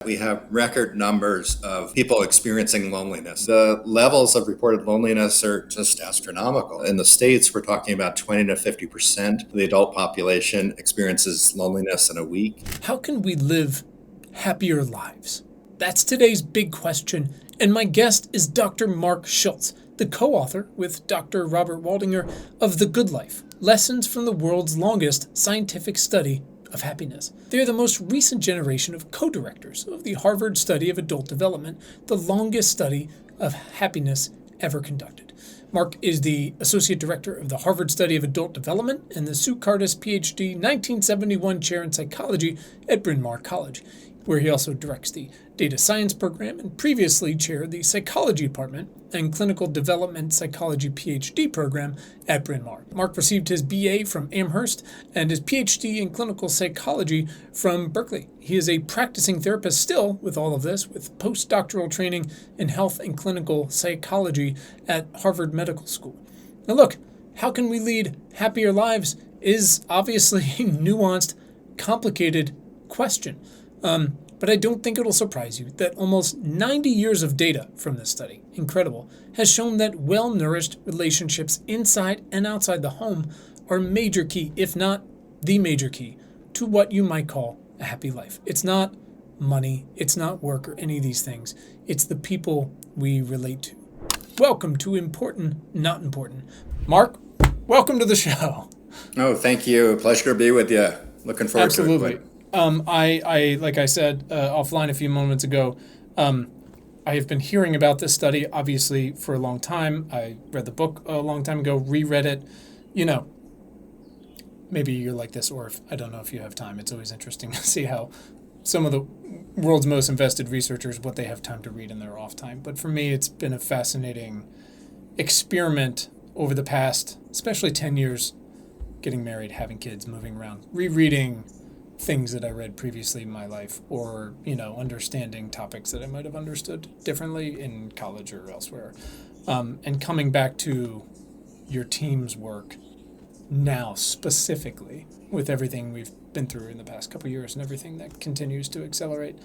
We have record numbers of people experiencing loneliness. The levels of reported loneliness are just astronomical. In the States, we're talking about 20 to 50% of the adult population experiences loneliness in a week. How can we live happier lives? That's today's big question, and my guest is Dr. Marc Schulz, the co-author with Dr. Robert Waldinger of The Good Life, Lessons from the World's Longest Scientific Study of Happiness. They are the most recent generation of co-directors of the Harvard Study of Adult Development, the longest study of happiness ever conducted. Marc is the Associate Director of the Harvard Study of Adult Development and the Sue Kardus PhD 1971 Chair in Psychology at Bryn Mawr College, where he also directs the Data Science Program and previously chaired the Psychology Department and Clinical Development Psychology PhD program at Bryn Mawr. Marc received his BA from Amherst and his PhD in Clinical Psychology from Berkeley. He is a practicing therapist still with all of this, with postdoctoral training in health and clinical psychology at Harvard Medical School. Now look, how can we lead happier lives is obviously a nuanced, complicated question. But I don't think it'll surprise you that almost 90 years of data from this study, incredible, has shown that well-nourished relationships inside and outside the home are a major key, if not the major key, to what you might call a happy life. It's not money, it's not work or any of these things. It's the people we relate to. Welcome to Important, Not Important. Marc, welcome to the show. Oh, thank you. Pleasure to be with you. Looking forward to it. Absolutely. I like I said offline a few moments ago, I have been hearing about this study, obviously, for a long time. I read the book a long time ago, reread it. You know, maybe you're like this, or I don't know if you have time. It's always interesting to see how some of the world's most invested researchers, what they have time to read in their off time. But for me, it's been a fascinating experiment over the past, especially 10 years, getting married, having kids, moving around, rereading things that I read previously in my life, or, understanding topics that I might have understood differently in college or elsewhere. And coming back to your team's work now specifically with everything we've been through in the past couple of years and everything that continues to accelerate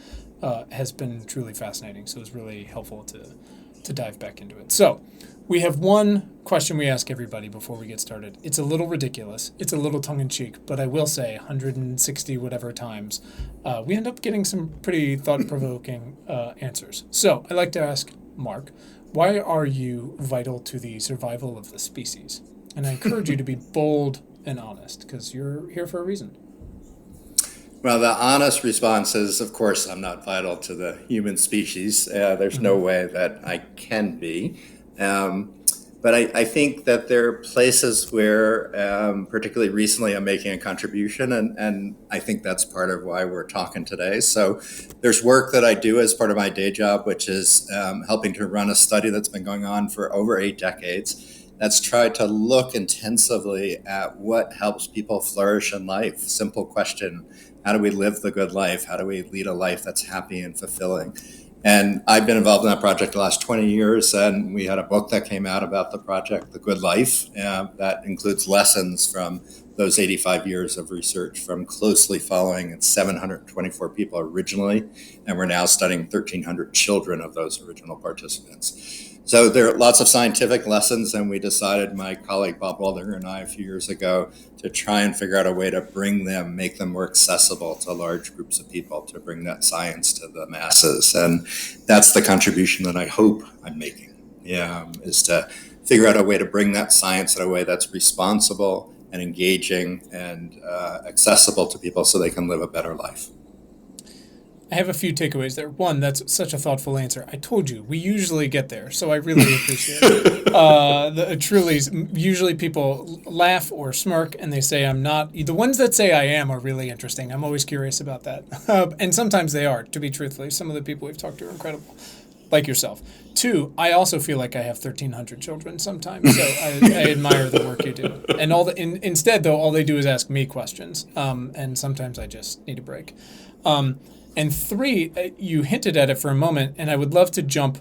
has been truly fascinating. So it's really helpful to dive back into it. So we have one question we ask everybody before we get started. It's a little ridiculous. It's a little tongue-in-cheek, but I will say 160 whatever times, we end up getting some pretty thought-provoking answers. So I'd like to ask Marc, why are you vital to the survival of the species? And I encourage you to be bold and honest, because you're here for a reason. Well, the honest response is, of course, I'm not vital to the human species. There's no way that I can be. But I think that there are places where, particularly recently, I'm making a contribution, and I think that's part of why we're talking today. So there's work that I do as part of my day job, which is helping to run a study that's been going on for over 8 decades. That's tried to look intensively at what helps people flourish in life. Simple question: how do we live the good life? How do we lead a life that's happy and fulfilling? And I've been involved in that project the last 20 years, and we had a book that came out about the project, The Good Life, that includes lessons from those 85 years of research, from closely following 724 people originally, and we're now studying 1,300 children of those original participants. So there are lots of scientific lessons, and we decided, my colleague Bob Waldinger and I, a few years ago, to try and figure out a way to make them more accessible to large groups of people, to bring that science to the masses. And that's the contribution that I hope I'm making, is to figure out a way to bring that science in a way that's responsible and engaging and accessible to people so they can live a better life. I have a few takeaways there. One, that's such a thoughtful answer. I told you, we usually get there, so I really appreciate it. Truly, usually people laugh or smirk and they say I'm not. The ones that say I am are really interesting. I'm always curious about that. And sometimes they are, to be truthfully. Some of the people we've talked to are incredible, like yourself. Two, I also feel like I have 1,300 children sometimes, so I admire the work you do. And instead, though, all they do is ask me questions, and sometimes I just need a break. And three, you hinted at it for a moment, and I would love to jump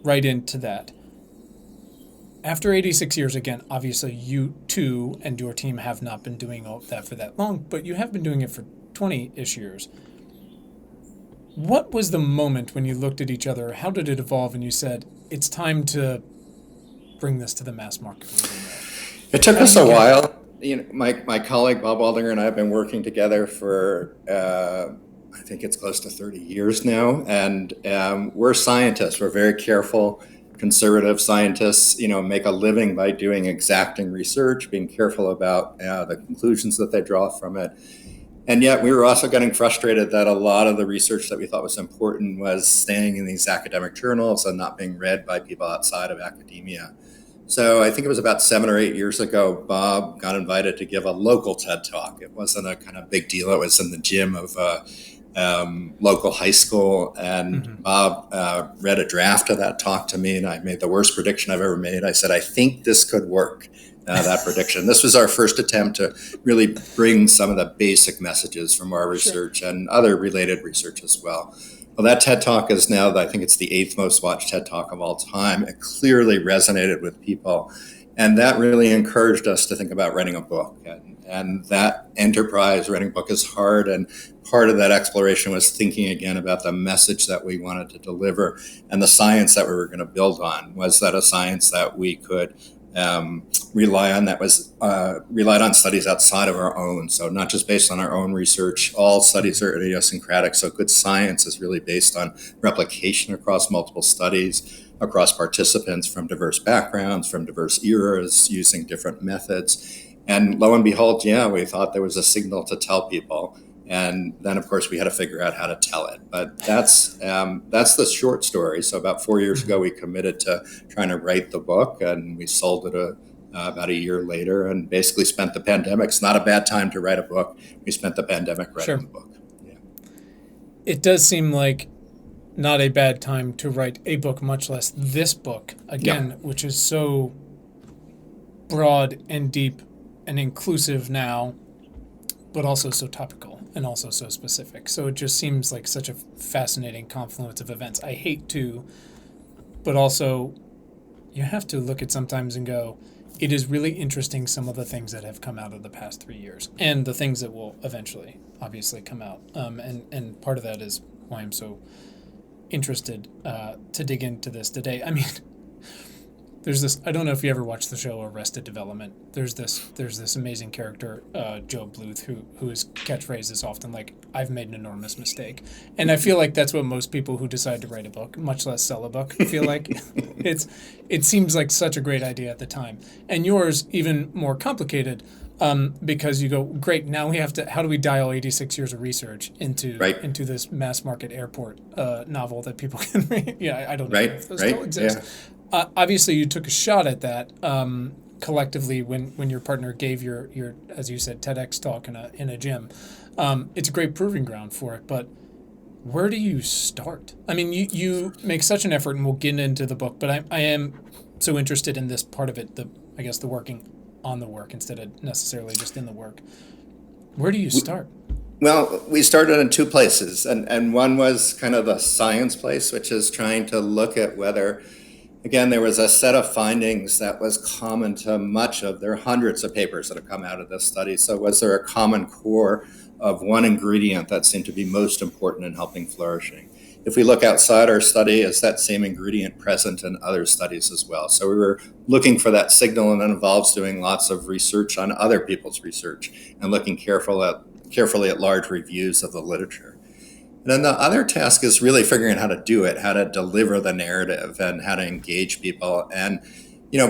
right into that. After 86 years, again, obviously you too and your team have not been doing all that for that long, but you have been doing it for 20-ish years. What was the moment when you looked at each other? How did it evolve and you said, it's time to bring this to the mass market a little more? It took How us did a you get while. My colleague Bob Waldinger and I have been working together for I think it's close to 30 years now, and we're scientists. We're very careful, conservative scientists. Make a living by doing exacting research, being careful about the conclusions that they draw from it. And yet, we were also getting frustrated that a lot of the research that we thought was important was staying in these academic journals and not being read by people outside of academia. So I think it was about 7 or 8 years ago, Bob got invited to give a local TED Talk. It wasn't a kind of big deal. It was in the gym of a local high school. And Bob read a draft of that talk to me, and I made the worst prediction I've ever made. I said, I think this could work, that prediction. This was our first attempt to really bring some of the basic messages from our research and other related research as well. Well, that TED Talk is now, I think it's the 8th most watched TED Talk of all time. It clearly resonated with people. And that really encouraged us to think about writing a book. And that enterprise, writing a book, is hard. And part of that exploration was thinking again about the message that we wanted to deliver and the science that we were going to build on. Was that a science that we could rely on, that was relied on studies outside of our own, so not just based on our own research. All studies are idiosyncratic, so good science is really based on replication across multiple studies, across participants from diverse backgrounds, from diverse eras, using different methods. And lo and behold, we thought there was a signal to tell people. And then, of course, we had to figure out how to tell it. But that's the short story. So about 4 years ago, we committed to trying to write the book, and we sold it about a year later, and basically spent the pandemic. It's not a bad time to write a book. We spent the pandemic writing the book. Yeah. It does seem like not a bad time to write a book, much less this book, again, which is so broad and deep and inclusive now, but also so topical and also so specific. So it just seems like such a fascinating confluence of events. I hate to, but also you have to look at sometimes and go, it is really interesting some of the things that have come out of the past 3 years and the things that will eventually obviously come out. And part of that is why I'm so interested to dig into this today. I mean, there's this, I don't know if you ever watched the show Arrested Development. There's this amazing character, Joe Bluth, whose catchphrase is often like, I've made an enormous mistake. And I feel like that's what most people who decide to write a book, much less sell a book, feel like. It seems like such a great idea at the time. And yours, even more complicated, because you go, great, now we have to, how do we dial 86 years of research into this mass market airport novel that people can read? I don't know if those still exist. Yeah. Obviously, you took a shot at that collectively when your partner gave your as you said, TEDx talk in a gym. It's a great proving ground for it, but where do you start? I mean, you make such an effort, and we'll get into the book, but I am so interested in this part of it, the working on the work instead of necessarily just in the work. Where do you start? Well, we started in two places, and one was kind of the science place, which is trying to look at whether, again, there was a set of findings that was common to much of, there are hundreds of papers that have come out of this study. So was there a common core of one ingredient that seemed to be most important in helping flourishing? If we look outside our study, is that same ingredient present in other studies as well? So we were looking for that signal, and that involves doing lots of research on other people's research and looking carefully at large reviews of the literature. And then the other task is really figuring out how to do it, how to deliver the narrative and how to engage people. And,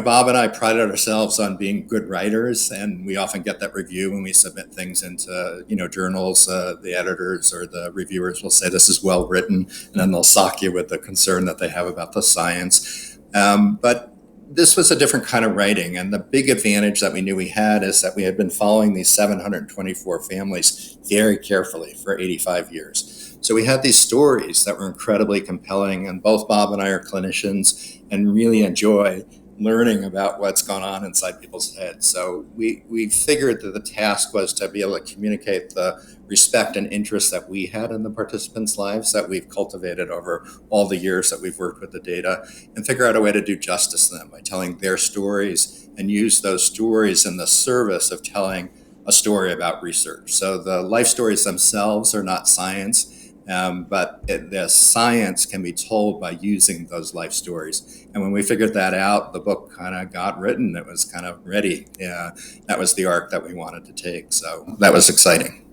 Bob and I prided ourselves on being good writers, and we often get that review when we submit things into, journals. The editors or the reviewers will say this is well written, and then they'll sock you with the concern that they have about the science. But this was a different kind of writing, and the big advantage that we knew we had is that we had been following these 724 families very carefully for 85 years. So we had these stories that were incredibly compelling, and both Bob and I are clinicians and really enjoy learning about what's going on inside people's heads. So we figured that the task was to be able to communicate the respect and interest that we had in the participants' lives that we've cultivated over all the years that we've worked with the data, and figure out a way to do justice to them by telling their stories and use those stories in the service of telling a story about research. So the life stories themselves are not science. The science can be told by using those life stories. And when we figured that out, the book kind of got written. It was kind of ready. That was the arc that we wanted to take. So that was exciting.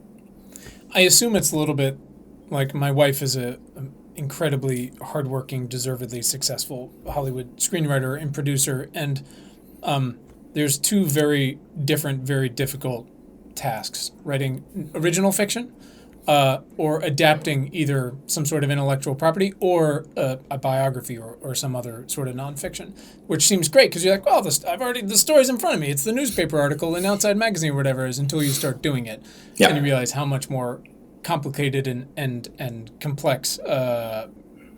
I assume it's a little bit like my wife is a incredibly hardworking, deservedly successful Hollywood screenwriter and producer, and there's two very different, very difficult tasks: writing original fiction, or adapting either some sort of intellectual property or a biography or some other sort of nonfiction, which seems great because you're like, well, the story's in front of me. It's the newspaper article in Outside Magazine or whatever it is, until you start doing it. Yeah. And you realize how much more complicated and complex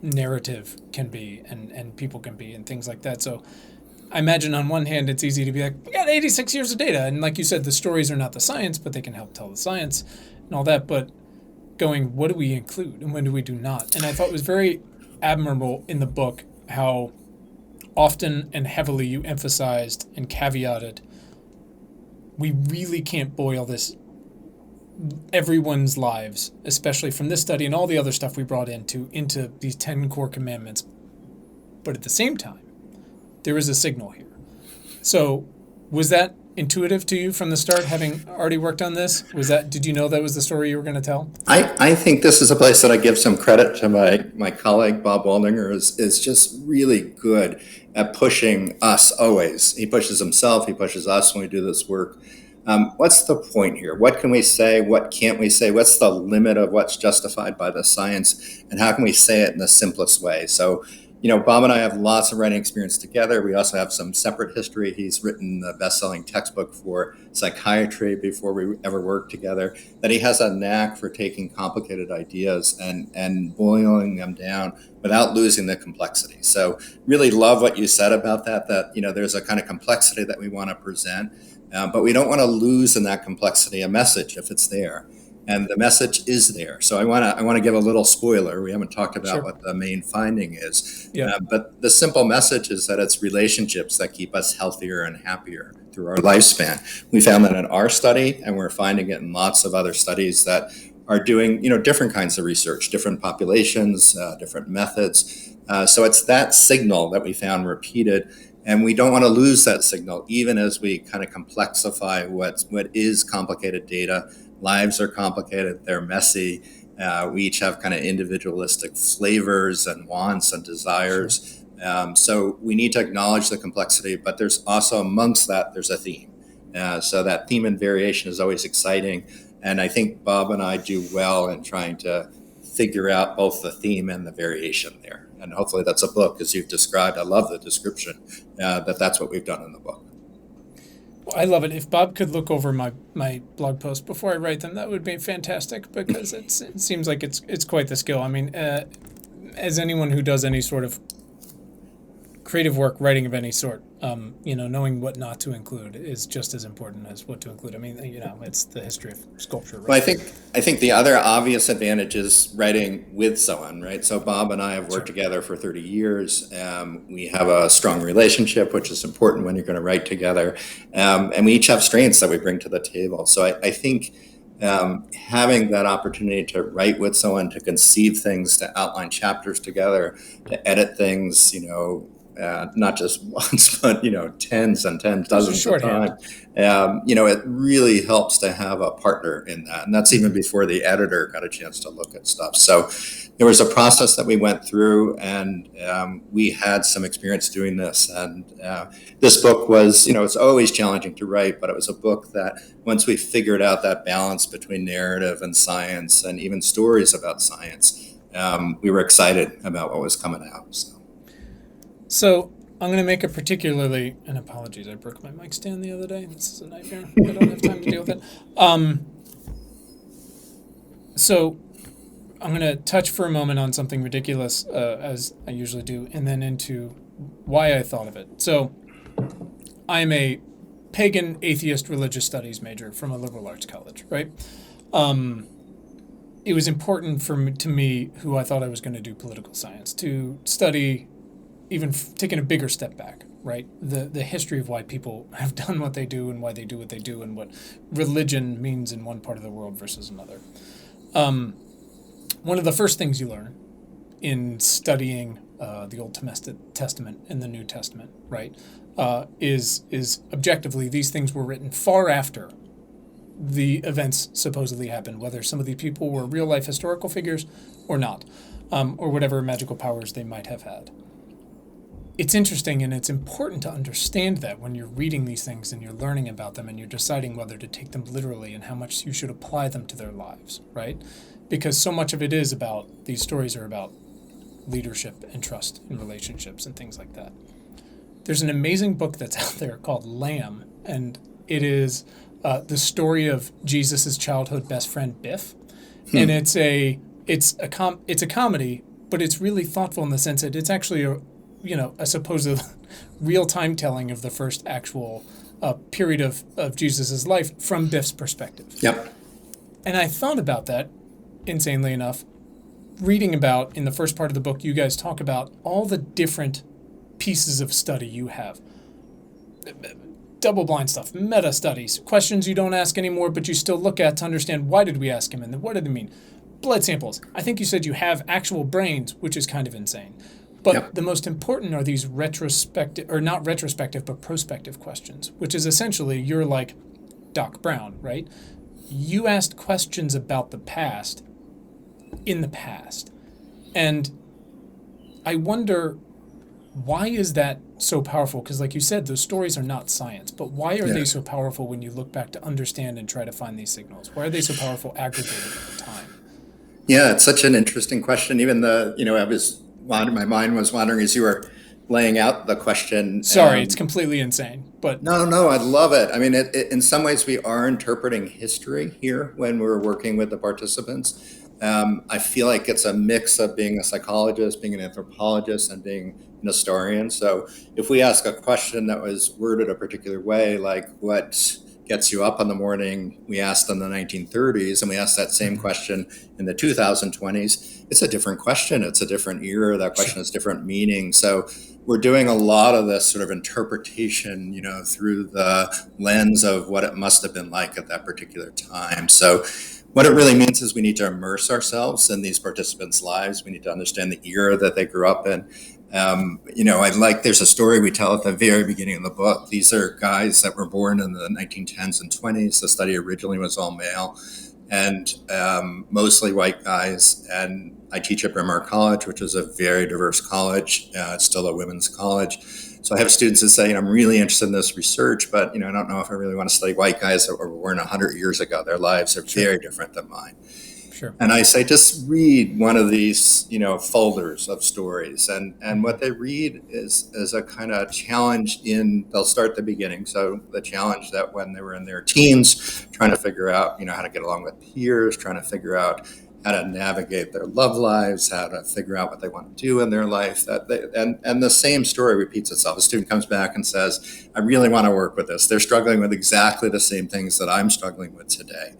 narrative can be and people can be and things like that. So I imagine on one hand it's easy to be like, we got 86 years of data, and like you said, the stories are not the science, but they can help tell the science and all that. But going, what do we include and when do we do not? And I thought it was very admirable in the book how often and heavily you emphasized and caveated, we really can't boil this everyone's lives, especially from this study and all the other stuff we brought into these 10 core commandments. But at the same time, there is a signal here. So was that intuitive to you from the start, having already worked on this? Did you know that was the story you were going to tell? I think this is a place that I give some credit to my colleague, Bob Waldinger, is just really good at pushing us always. He pushes himself, he pushes us when we do this work. What's the point here? What can we say? What can't we say? What's the limit of what's justified by the science? And how can we say it in the simplest way? So, Bob and I have lots of writing experience together. We also have some separate history. He's written the best-selling textbook for psychiatry before we ever worked together. That he has a knack for taking complicated ideas and boiling them down without losing the complexity. So really love what you said about that there's a kind of complexity that we want to present. But we don't want to lose in that complexity a message if it's there, and the message is there. So I want to give a little spoiler. We haven't talked about what the main finding is, but the simple message is that it's relationships that keep us healthier and happier through our lifespan. We found that in our study, and we're finding it in lots of other studies that are doing different kinds of research, different populations, different methods. So it's that signal that we found repeated. And we don't want to lose that signal, even as we kind of complexify what is complicated data. Lives are complicated, they're messy. We each have kind of individualistic flavors and wants and desires. So we need to acknowledge the complexity, but there's also amongst that, there's a theme. So that theme and variation is always exciting. And I think Bob and I do well in trying to figure out both the theme and the variation there. And hopefully that's a book, as you've described. I love the description, that's what we've done in the book. Well, I love it. If Bob could look over my blog posts before I write them, that would be fantastic, because it seems like it's quite the skill. I mean, as anyone who does any sort of creative work, writing of any sort, knowing what not to include is just as important as what to include. I mean, it's the history of sculpture. Right? Well, I think the other obvious advantage is writing with someone, right? So Bob and I have worked together for 30 years. We have a strong relationship, which is important when you're going to write together. And we each have strengths that we bring to the table. So I think having that opportunity to write with someone, to conceive things, to outline chapters together, to edit things, not just once, but tens and tens, dozens of times. It really helps to have a partner in that, and that's even before the editor got a chance to look at stuff. So there was a process that we went through, and we had some experience doing this. And this book was, it's always challenging to write, but it was a book that once we figured out that balance between narrative and science, and even stories about science, we were excited about what was coming out. So I'm going to make a particularly, and apologies, I broke my mic stand the other day. This is a nightmare. I don't have time to deal with it. So I'm going to touch for a moment on something ridiculous, as I usually do, and then into why I thought of it. So I'm a pagan atheist religious studies major from a liberal arts college, right? It was important to me, who I thought I was going to do political science, to study, even taking a bigger step back, right? The history of why people have done what they do and why they do what they do, and what religion means in one part of the world versus another. one of the first things you learn in studying the Old Testament and the New Testament, right, is objectively these things were written far after the events supposedly happened, whether some of these people were real life historical figures or not, or whatever magical powers they might have had. It's interesting and it's important to understand that when you're reading these things and you're learning about them and you're deciding whether to take them literally and how much you should apply them to their lives, right? Because so much of it is about, these stories are about leadership and trust in relationships and things like that. There's an amazing book that's out there called Lamb, and it is the story of Jesus' childhood best friend Biff, and it's a comedy, but it's really thoughtful in the sense that it's actually a supposed real-time telling of the first actual period of Jesus' life from Biff's perspective. Yep. And I thought about that, insanely enough, reading about, in the first part of the book, you guys talk about all the different pieces of study you have. Double-blind stuff, meta-studies, questions you don't ask anymore, but you still look at to understand why did we ask him, and then what did it mean? Blood samples. I think you said you have actual brains, which is kind of insane. But the most important are these retrospective, or not retrospective, but prospective questions, which is essentially you're like Doc Brown, right? You asked questions about the past in the past. And I wonder, why is that so powerful? Because like you said, those stories are not science, but why are they so powerful when you look back to understand and try to find these signals? Why are they so powerful aggregated at the time? Yeah, it's such an interesting question. Even my mind was wandering as you were laying out the question. Sorry, it's completely insane. But No, I love it. I mean, in some ways, we are interpreting history here when we're working with the participants. I feel like it's a mix of being a psychologist, being an anthropologist, and being an historian. So if we ask a question that was worded a particular way, like what gets you up in the morning, we asked in the 1930s, and we asked that same question in the 2020s, it's a different question. It's a different era. That question has different meaning. So we're doing a lot of this sort of interpretation, through the lens of what it must have been like at that particular time. So what it really means is we need to immerse ourselves in these participants' lives. We need to understand the era that they grew up in. There's a story we tell at the very beginning of the book. These are guys that were born in the 1910s and 20s. The study originally was all male and mostly white guys. And I teach at Bryn Mawr College, which is a very diverse college. It's still a women's college. So I have students that say, I'm really interested in this research, but I don't know if I really want to study white guys that were born 100 years ago. Their lives are very different than mine. Sure. And I say, just read one of these, folders of stories. And what they read is a kind of challenge they'll start at the beginning. So the challenge that when they were in their teens, trying to figure out, how to get along with peers, trying to figure out how to navigate their love lives, how to figure out what they want to do in their life. And the same story repeats itself. A student comes back and says, I really want to work with this. They're struggling with exactly the same things that I'm struggling with today.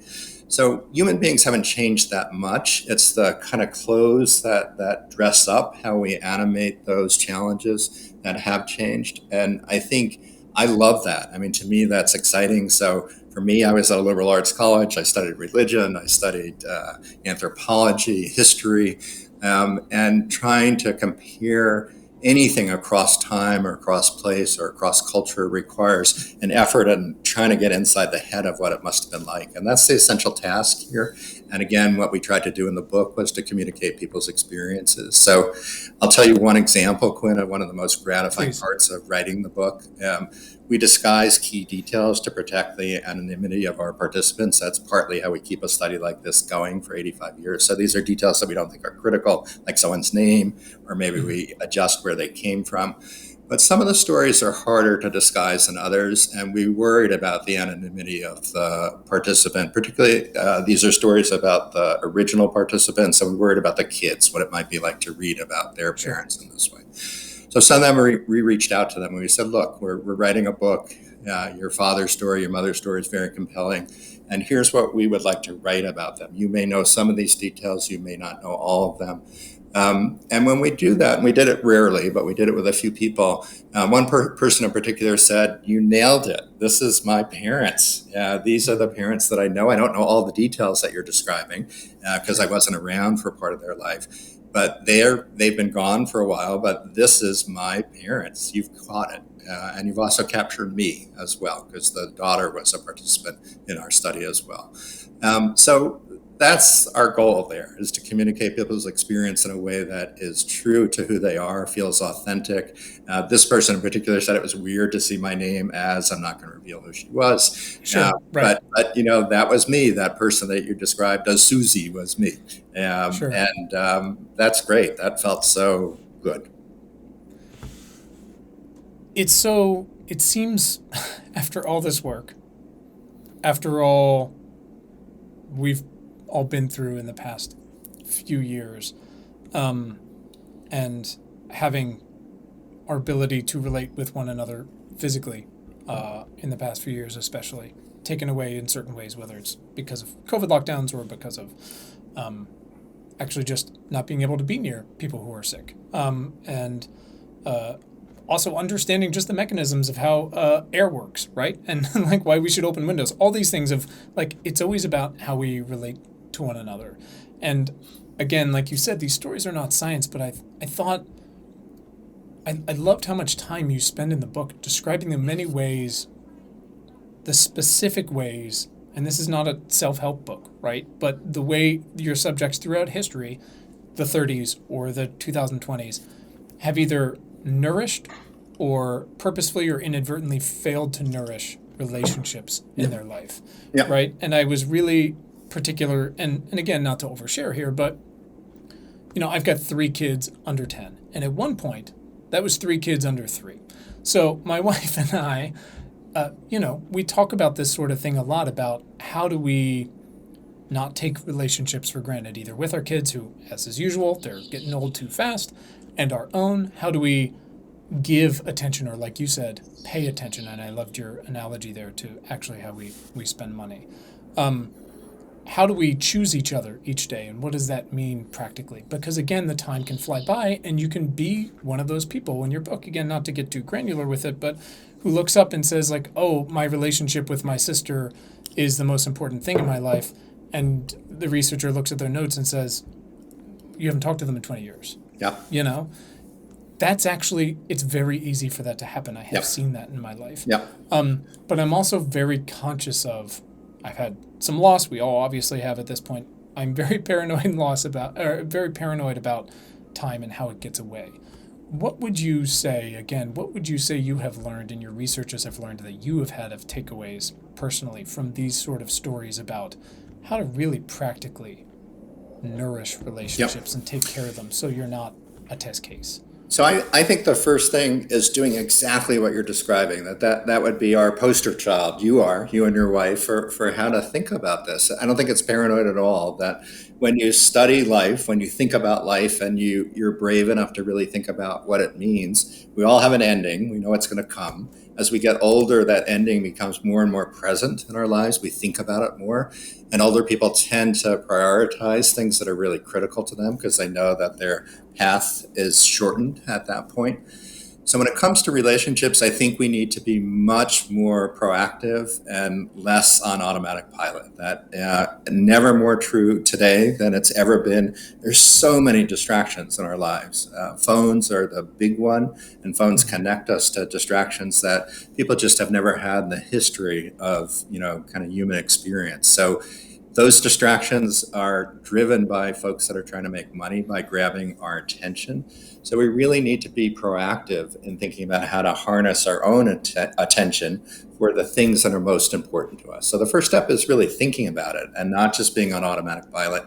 So human beings haven't changed that much. It's the kind of clothes that dress up how we animate those challenges that have changed. And I think I love that. I mean, to me, that's exciting. So for me, I was at a liberal arts college. I studied religion. I studied anthropology, history, and trying to compare anything across time or across place or across culture requires an effort in trying to get inside the head of what it must have been like. And that's the essential task here. And again, what we tried to do in the book was to communicate people's experiences. So I'll tell you one example, Quinn, of one of the most gratifying parts of writing the book. We disguise key details to protect the anonymity of our participants. That's partly how we keep a study like this going for 85 years. So these are details that we don't think are critical, like someone's name, or maybe we adjust where they came from. But some of the stories are harder to disguise than others, and we worried about the anonymity of the participant. Particularly, these are stories about the original participants, so we worried about the kids, what it might be like to read about their parents in this way. So some of them, we reached out to them and we said, look, we're writing a book. Your father's story, your mother's story is very compelling. And here's what we would like to write about them. You may know some of these details. You may not know all of them. And when we do that, and we did it rarely, but we did it with a few people, one person in particular said, "You nailed it. This is my parents. These are the parents that I know. I don't know all the details that you're describing because I wasn't around for part of their life. But they've been gone for a while, but this is my parents. You've caught it. And you've also captured me as well, because the daughter was a participant in our study as well." So that's our goal there, is to communicate people's experience in a way that is true to who they are, feels authentic. This person in particular said it was weird to see my name as, I'm not going to reveal who she was. Sure, right. But that was me. That person that you described as Susie was me. Sure. And that's great. That felt so good. It seems after all this work, after all we've all been through in the past few years, and having our ability to relate with one another physically in the past few years especially, taken away in certain ways, whether it's because of COVID lockdowns or because of actually just not being able to be near people who are sick. And also understanding just the mechanisms of how air works, right? And like why we should open windows. All these things of like, it's always about how we relate to one another. And again, like you said, these stories are not science, but I thought I loved how much time you spend in the book describing the many ways, the specific ways, and this is not a self-help book, right? But the way your subjects throughout history, the 30s or the 2020s, have either nourished or purposefully or inadvertently failed to nourish relationships in their life, right? And I was really particular, and again, not to overshare here, but I've got 3 kids under 10, and at one point, that was 3 kids under 3. So my wife and I, we talk about this sort of thing a lot about how do we not take relationships for granted, either with our kids who, as is usual, they're getting old too fast, and our own. How do we give attention, or like you said, pay attention? And I loved your analogy there to actually how we spend money. How do we choose each other each day, and what does that mean practically? Because again, the time can fly by, and you can be one of those people in your book, again, not to get too granular with it, but who looks up and says like, oh, my relationship with my sister is the most important thing in my life. And the researcher looks at their notes and says, you haven't talked to them in 20 years. Yeah. That's actually, it's very easy for that to happen. I have seen that in my life. Yeah. But I'm also very conscious of, I've had some loss. We all obviously have at this point. I'm very paranoid about time and how it gets away. What would you say you have learned and your researchers have learned that you have had of takeaways personally from these sort of stories about how to really practically nourish relationships and take care of them so you're not a test case? So I think the first thing is doing exactly what you're describing. That would be our poster child. You and your wife for how to think about this. I don't think it's paranoid at all. That when you study life, when you think about life, and you're brave enough to really think about what it means. We all have an ending. We know it's going to come. As we get older, that ending becomes more and more present in our lives. We think about it more. And older people tend to prioritize things that are really critical to them because they know that their path is shortened at that point. So when it comes to relationships, I think we need to be much more proactive and less on automatic pilot. That never more true today than it's ever been. There's so many distractions in our lives. Phones are the big one, and phones connect us to distractions that people just have never had in the history of kind of human experience. So those distractions are driven by folks that are trying to make money by grabbing our attention. So we really need to be proactive in thinking about how to harness our own attention for the things that are most important to us. So the first step is really thinking about it and not just being on automatic pilot.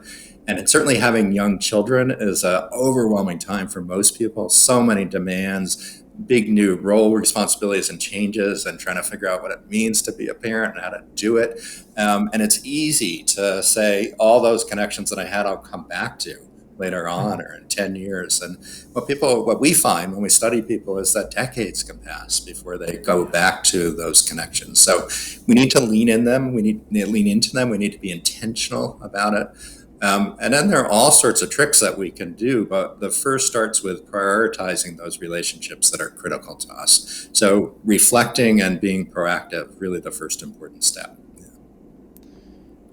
And certainly having young children is an overwhelming time for most people. So many demands, big new role responsibilities and changes, and trying to figure out what it means to be a parent and how to do it. And it's easy to say all those connections that I had, I'll come back to later on or in 10 years. And what we find when we study people is that decades can pass before they go back to those connections. So we need to lean in them. We need to lean into them. We need to be intentional about it. And then there are all sorts of tricks that we can do, but the first starts with prioritizing those relationships that are critical to us. So reflecting and being proactive, really the first important step.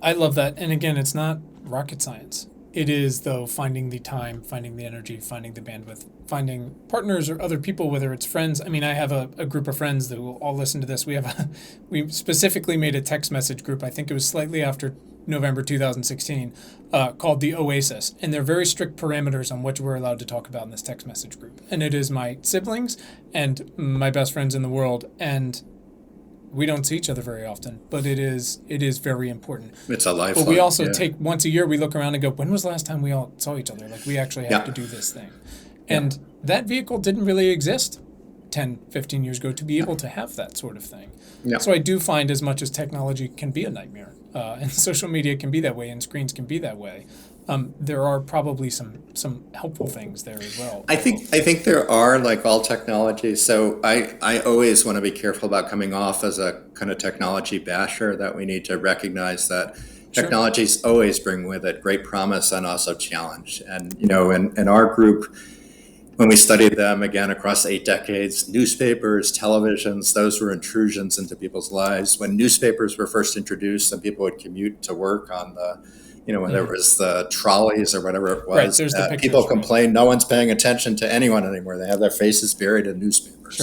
I love that. And again, it's not rocket science. It is, though, finding the time, finding the energy, finding the bandwidth, finding partners or other people, whether it's friends. I mean, I have a group of friends that will all listen to this. We specifically made a text message group. I think it was slightly after November 2016, called the Oasis. And there are very strict parameters on what we're allowed to talk about in this text message group. And it is my siblings and my best friends in the world. And we don't see each other very often, but it is very important. It's a lifeline. But we also take once a year, we look around and go, when was the last time we all saw each other? Like, we actually have to do this thing. And that vehicle didn't really exist 10, 15 years ago to be able to have that sort of thing. Yeah. So I do find, as much as technology can be a nightmare, and social media can be that way, and screens can be that way, there are probably some helpful things there as well. I think there are, like all technology. So I always want to be careful about coming off as a kind of technology basher, that we need to recognize that technologies always bring with it great promise and also challenge. And, in our group, when we studied them again across 8 decades, newspapers, televisions, those were intrusions into people's lives. When newspapers were first introduced and people would commute to work on the, when there was the trolleys or whatever it was, people complained, no one's paying attention to anyone anymore. They have their faces buried in newspapers.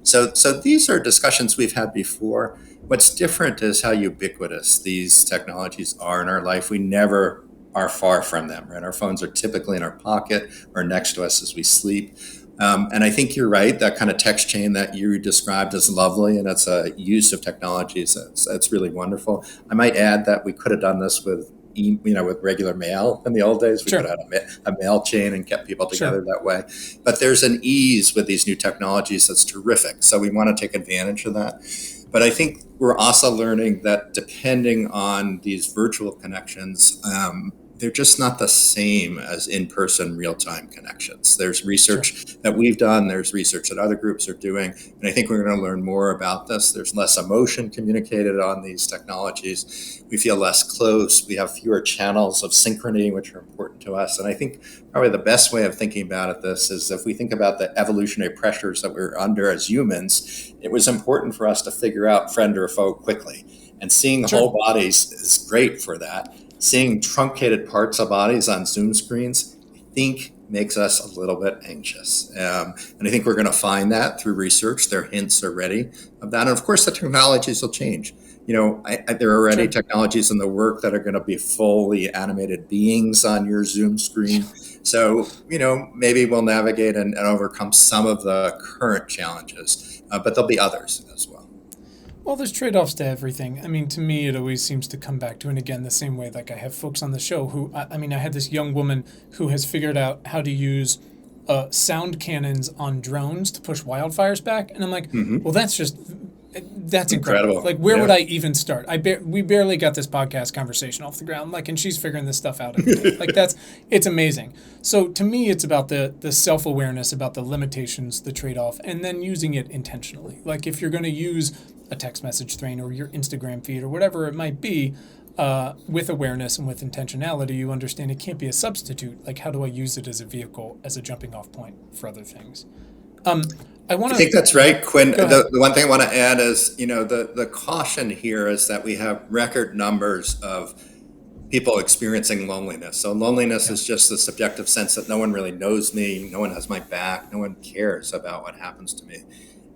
Sure. So these are discussions we've had before. What's different is how ubiquitous these technologies are in our life. We never are far from them, right? Our phones are typically in our pocket or next to us as we sleep. And I think you're right. That kind of text chain that you described is lovely, and it's a use of technologies. It's really wonderful. I might add that we could have done this with regular mail in the old days. We could have had a mail chain and kept people together that way. But there's an ease with these new technologies that's terrific. So we want to take advantage of that. But I think we're also learning that depending on these virtual connections, they're just not the same as in-person real-time connections. There's research that we've done, there's research that other groups are doing, and I think we're going to learn more about this. There's less emotion communicated on these technologies. We feel less close. We have fewer channels of synchrony, which are important to us. And I think probably the best way of thinking about this is, if we think about the evolutionary pressures that we're under as humans, it was important for us to figure out friend or foe quickly. And seeing whole bodies is great for that. Seeing truncated parts of bodies on Zoom screens, I think, makes us a little bit anxious. And I think we're going to find that through research. There are hints already of that. And of course, the technologies will change. There are already technologies in the work that are going to be fully animated beings on your Zoom screen. So, maybe we'll navigate and overcome some of the current challenges, but there'll be others as well. Well, there's trade-offs to everything. I mean, to me, it always seems to come back to, and again, the same way, like I have folks on the show who, I had this young woman who has figured out how to use sound cannons on drones to push wildfires back. And I'm like, well, that's incredible. Like, where would I even start? We barely got this podcast conversation off the ground. Like, and she's figuring this stuff out. Like, it's amazing. So to me, it's about the self-awareness, about the limitations, the trade-off, and then using it intentionally. Like, if you're going to use a text message thread or your Instagram feed or whatever it might be, with awareness and with intentionality, you understand it can't be a substitute. Like, how do I use it as a vehicle, as a jumping off point for other things? I think that's right, Quinn. The one thing I want to add is, the caution here is that we have record numbers of people experiencing loneliness. So loneliness is just the subjective sense that no one really knows me, no one has my back, no one cares about what happens to me.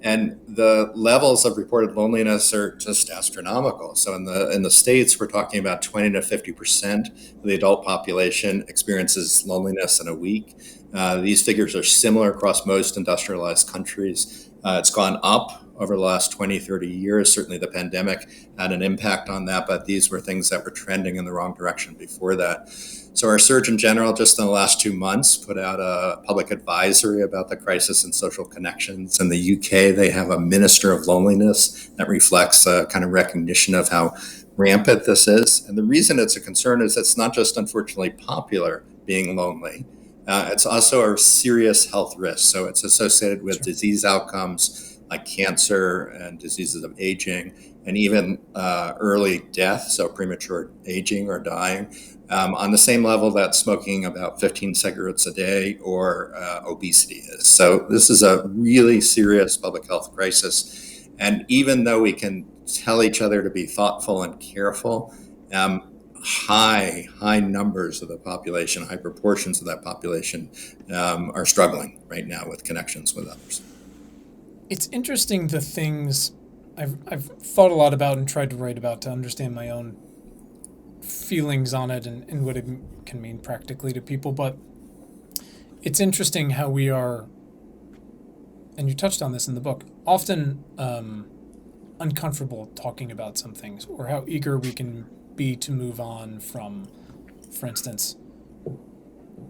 And the levels of reported loneliness are just astronomical. So in the States, we're talking about 20 to 50% of the adult population experiences loneliness in a week. These figures are similar across most industrialized countries. It's gone up over the last 20, 30 years. Certainly the pandemic had an impact on that, but these were things that were trending in the wrong direction before that. So our Surgeon General just in the last 2 months put out a public advisory about the crisis in social connections. In the UK, they have a Minister of Loneliness that reflects a kind of recognition of how rampant this is. And the reason it's a concern is it's not just unfortunately popular being lonely. It's also a serious health risk. So it's associated with disease outcomes like cancer and diseases of aging, and even early death, so premature aging or dying. on the same level that smoking about 15 cigarettes a day or obesity is. So this is a really serious public health crisis. And even though we can tell each other to be thoughtful and careful, high numbers of the population, high proportions of that population are struggling right now with connections with others. It's interesting the things I've thought a lot about and tried to write about to understand my own feelings on it and what it can mean practically to people. But it's interesting how we are, and you touched on this in the book, often uncomfortable talking about some things, or how eager we can be to move on from, for instance,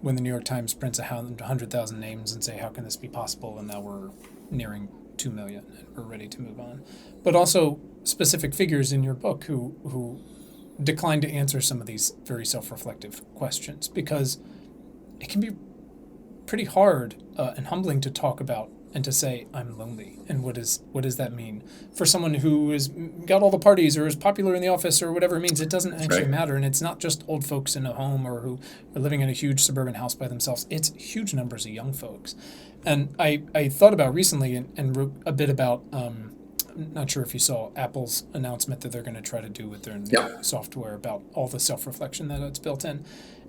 when the New York Times prints 100,000 names and say, how can this be possible? And now we're nearing 2 million and we're ready to move on. But also specific figures in your book who decline to answer some of these very self-reflective questions, because it can be pretty hard and humbling to talk about and to say, I'm lonely. And what does that mean? For someone who has got all the parties or is popular in the office or whatever it means, it doesn't actually matter. And it's not just old folks in a home or who are living in a huge suburban house by themselves. It's huge numbers of young folks. And I thought about recently and wrote a bit about, I'm not sure if you saw Apple's announcement that they're going to try to do with their new software about all the self-reflection that it's built in.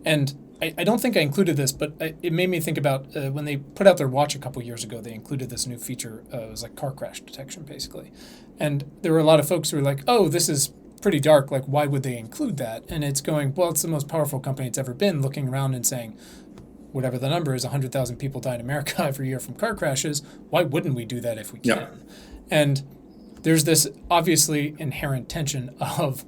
And I don't think I included this, but it made me think about when they put out their watch a couple years ago, they included this new feature. It was like car crash detection, basically. And there were a lot of folks who were like, oh, this is pretty dark. Like, why would they include that? And it's going, well, it's the most powerful company it's ever been, looking around and saying, whatever the number is, 100,000 people die in America every year from car crashes. Why wouldn't we do that if we can? Yeah. And there's this obviously inherent tension of,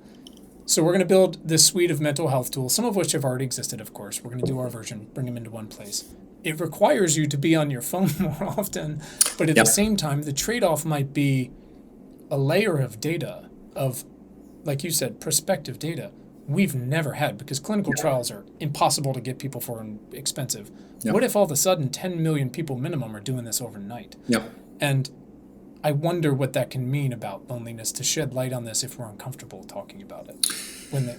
so we're going to build this suite of mental health tools, some of which have already existed, of course. We're going to do our version, bring them into one place. It requires you to be on your phone more often, but at the same time, the trade-off might be a layer of data, of, like you said, prospective data we've never had, because clinical trials are impossible to get people for and expensive. What if all of a sudden 10 million people minimum are doing this overnight? And I wonder what that can mean about loneliness, to shed light on this if we're uncomfortable talking about it.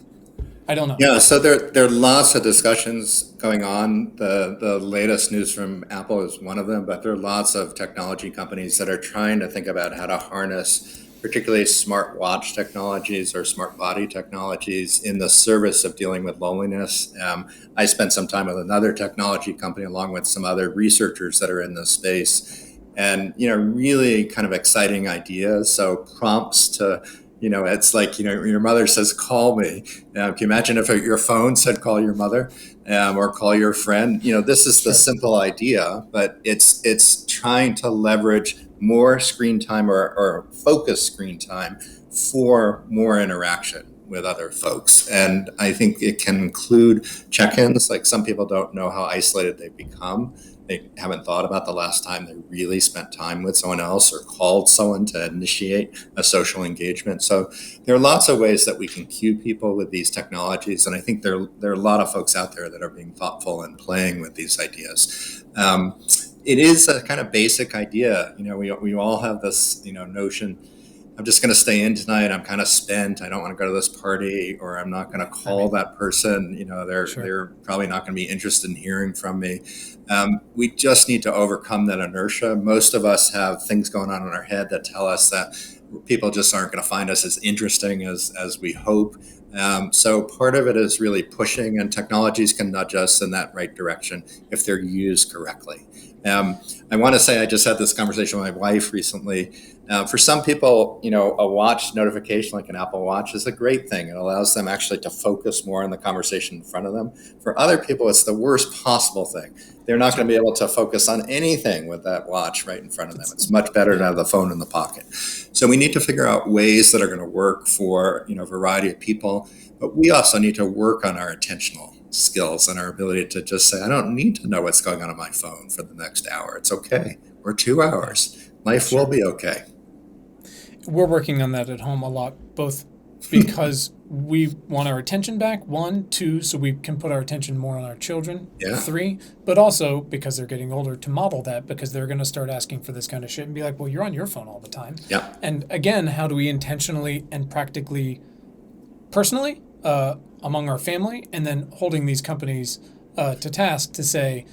I don't know. Yeah, so there are lots of discussions going on. The latest news from Apple is one of them, but there are lots of technology companies that are trying to think about how to harness particularly smart watch technologies or smart body technologies in the service of dealing with loneliness. I spent some time with another technology company along with some other researchers that are in this space, and really kind of exciting ideas. So prompts to, it's like, your mother says, call me. Can you imagine if your phone said, call your mother, or call your friend? This is the simple idea, but it's trying to leverage more screen time or focused screen time for more interaction with other folks. And I think it can include check-ins. Like, some people don't know how isolated they've become. They haven't thought about the last time they really spent time with someone else or called someone to initiate a social engagement. So there are lots of ways that we can cue people with these technologies. And I think there are a lot of folks out there that are being thoughtful and playing with these ideas. It is a kind of basic idea. We all have this, notion, I'm just going to stay in tonight. I'm kind of spent. I don't want to go to this party, or I'm not going to call that person. They're probably not going to be interested in hearing from me. We just need to overcome that inertia. Most of us have things going on in our head that tell us that people just aren't going to find us as interesting as we hope. So part of it is really pushing, and technologies can nudge us in that right direction if they're used correctly. I want to say I just had this conversation with my wife recently. For some people, a watch notification like an Apple Watch is a great thing. It allows them actually to focus more on the conversation in front of them. For other people, it's the worst possible thing. They're not going to be able to focus on anything with that watch right in front of them. It's much better to have the phone in the pocket. So we need to figure out ways that are going to work for a variety of people. But we also need to work on our attentional skills and our ability to just say, I don't need to know what's going on my phone for the next hour. It's okay. Or 2 hours. Life will be okay. We're working on that at home a lot, both because we want our attention back, 1, 2, so we can put our attention more on our children, 3, but also because they're getting older, to model that, because they're going to start asking for this kind of shit and be like, well, you're on your phone all the time. And again, how do we intentionally and practically, personally, among our family, and then holding these companies to task to say,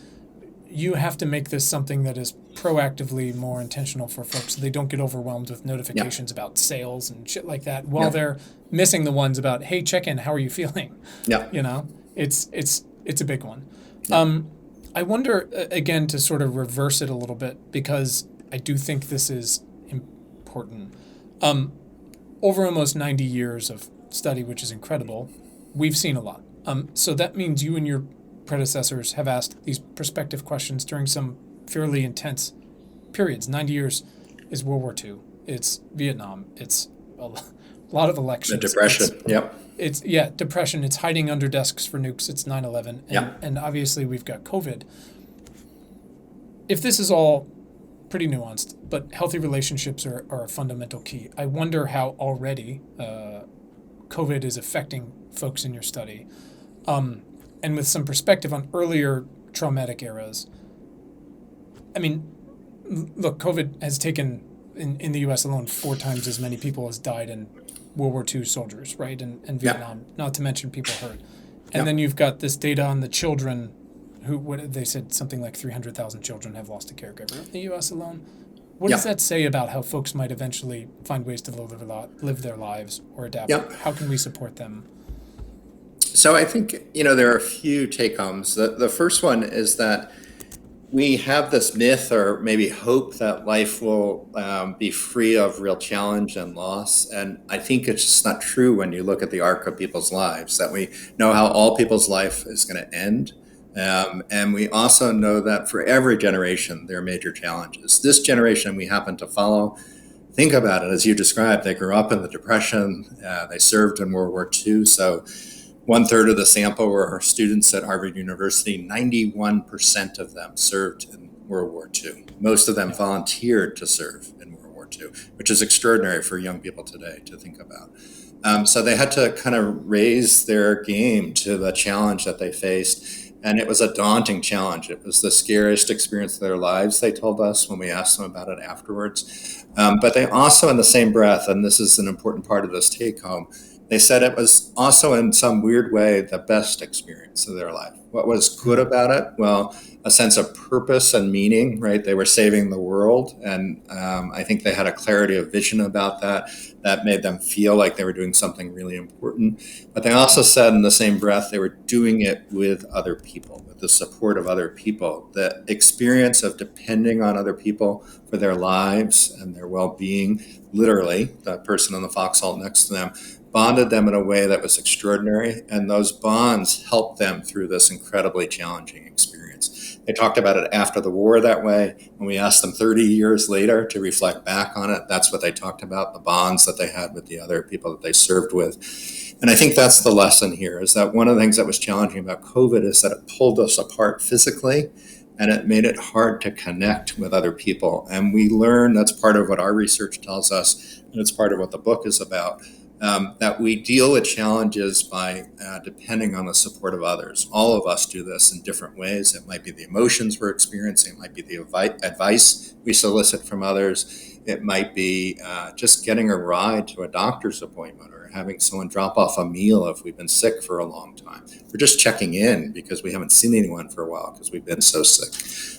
you have to make this something that is proactively more intentional for folks so they don't get overwhelmed with notifications about sales and shit like that while they're missing the ones about, hey, check in, how are you feeling? Yeah. You know, it's a big one. I wonder, again, to sort of reverse it a little bit, because I do think this is important. Over almost 90 years of study, which is incredible, we've seen a lot. So that means you and your predecessors have asked these prospective questions during some fairly intense periods. 90 years is World War II. It's Vietnam. It's a lot of elections. The Depression. It's depression. It's hiding under desks for nukes. It's 9/11. And obviously we've got COVID. If this is all pretty nuanced, but healthy relationships are a fundamental key. I wonder how already COVID is affecting folks in your study. And with some perspective on earlier traumatic eras. I mean, look, COVID has taken, in the U.S. alone, 4 times as many people as died in World War II soldiers, right, and Vietnam, not to mention people hurt. And then you've got this data on the children who, what they said, something like 300,000 children have lost a caregiver in the U.S. alone. What does that say about how folks might eventually find ways to live their lives or adapt? How can we support them? So I think, there are a few take-homes. The first one is that we have this myth or maybe hope that life will be free of real challenge and loss. And I think it's just not true when you look at the arc of people's lives, that we know how all people's life is going to end. And we also know that for every generation, there are major challenges. This generation we happen to follow, think about it, as you described, they grew up in the Depression, they served in World War II. So 1/3 of the sample were students at Harvard University. 91% of them served in World War II. Most of them volunteered to serve in World War II, which is extraordinary for young people today to think about. So they had to kind of raise their game to the challenge that they faced. And it was a daunting challenge. It was the scariest experience of their lives, they told us when we asked them about it afterwards. But they also, in the same breath, and this is an important part of this take home, they said it was also in some weird way the best experience of their life. What was good about it? Well, a sense of purpose and meaning, right? They were saving the world. And I think they had a clarity of vision about that. That made them feel like they were doing something really important. But they also said in the same breath, they were doing it with other people, with the support of other people. The experience of depending on other people for their lives and their well-being, literally, that person in the foxhole next to them, bonded them in a way that was extraordinary, and those bonds helped them through this incredibly challenging experience. They talked about it after the war that way. When we asked them 30 years later to reflect back on it, that's what they talked about, the bonds that they had with the other people that they served with. And I think that's the lesson here, is that one of the things that was challenging about COVID is that it pulled us apart physically, and it made it hard to connect with other people. And we learned, that's part of what our research tells us, and it's part of what the book is about, that we deal with challenges by depending on the support of others. All of us do this in different ways. It might be the emotions we're experiencing. It might be the advice we solicit from others. It might be just getting a ride to a doctor's appointment, or having someone drop off a meal if we've been sick for a long time. We're just checking in because we haven't seen anyone for a while because we've been so sick.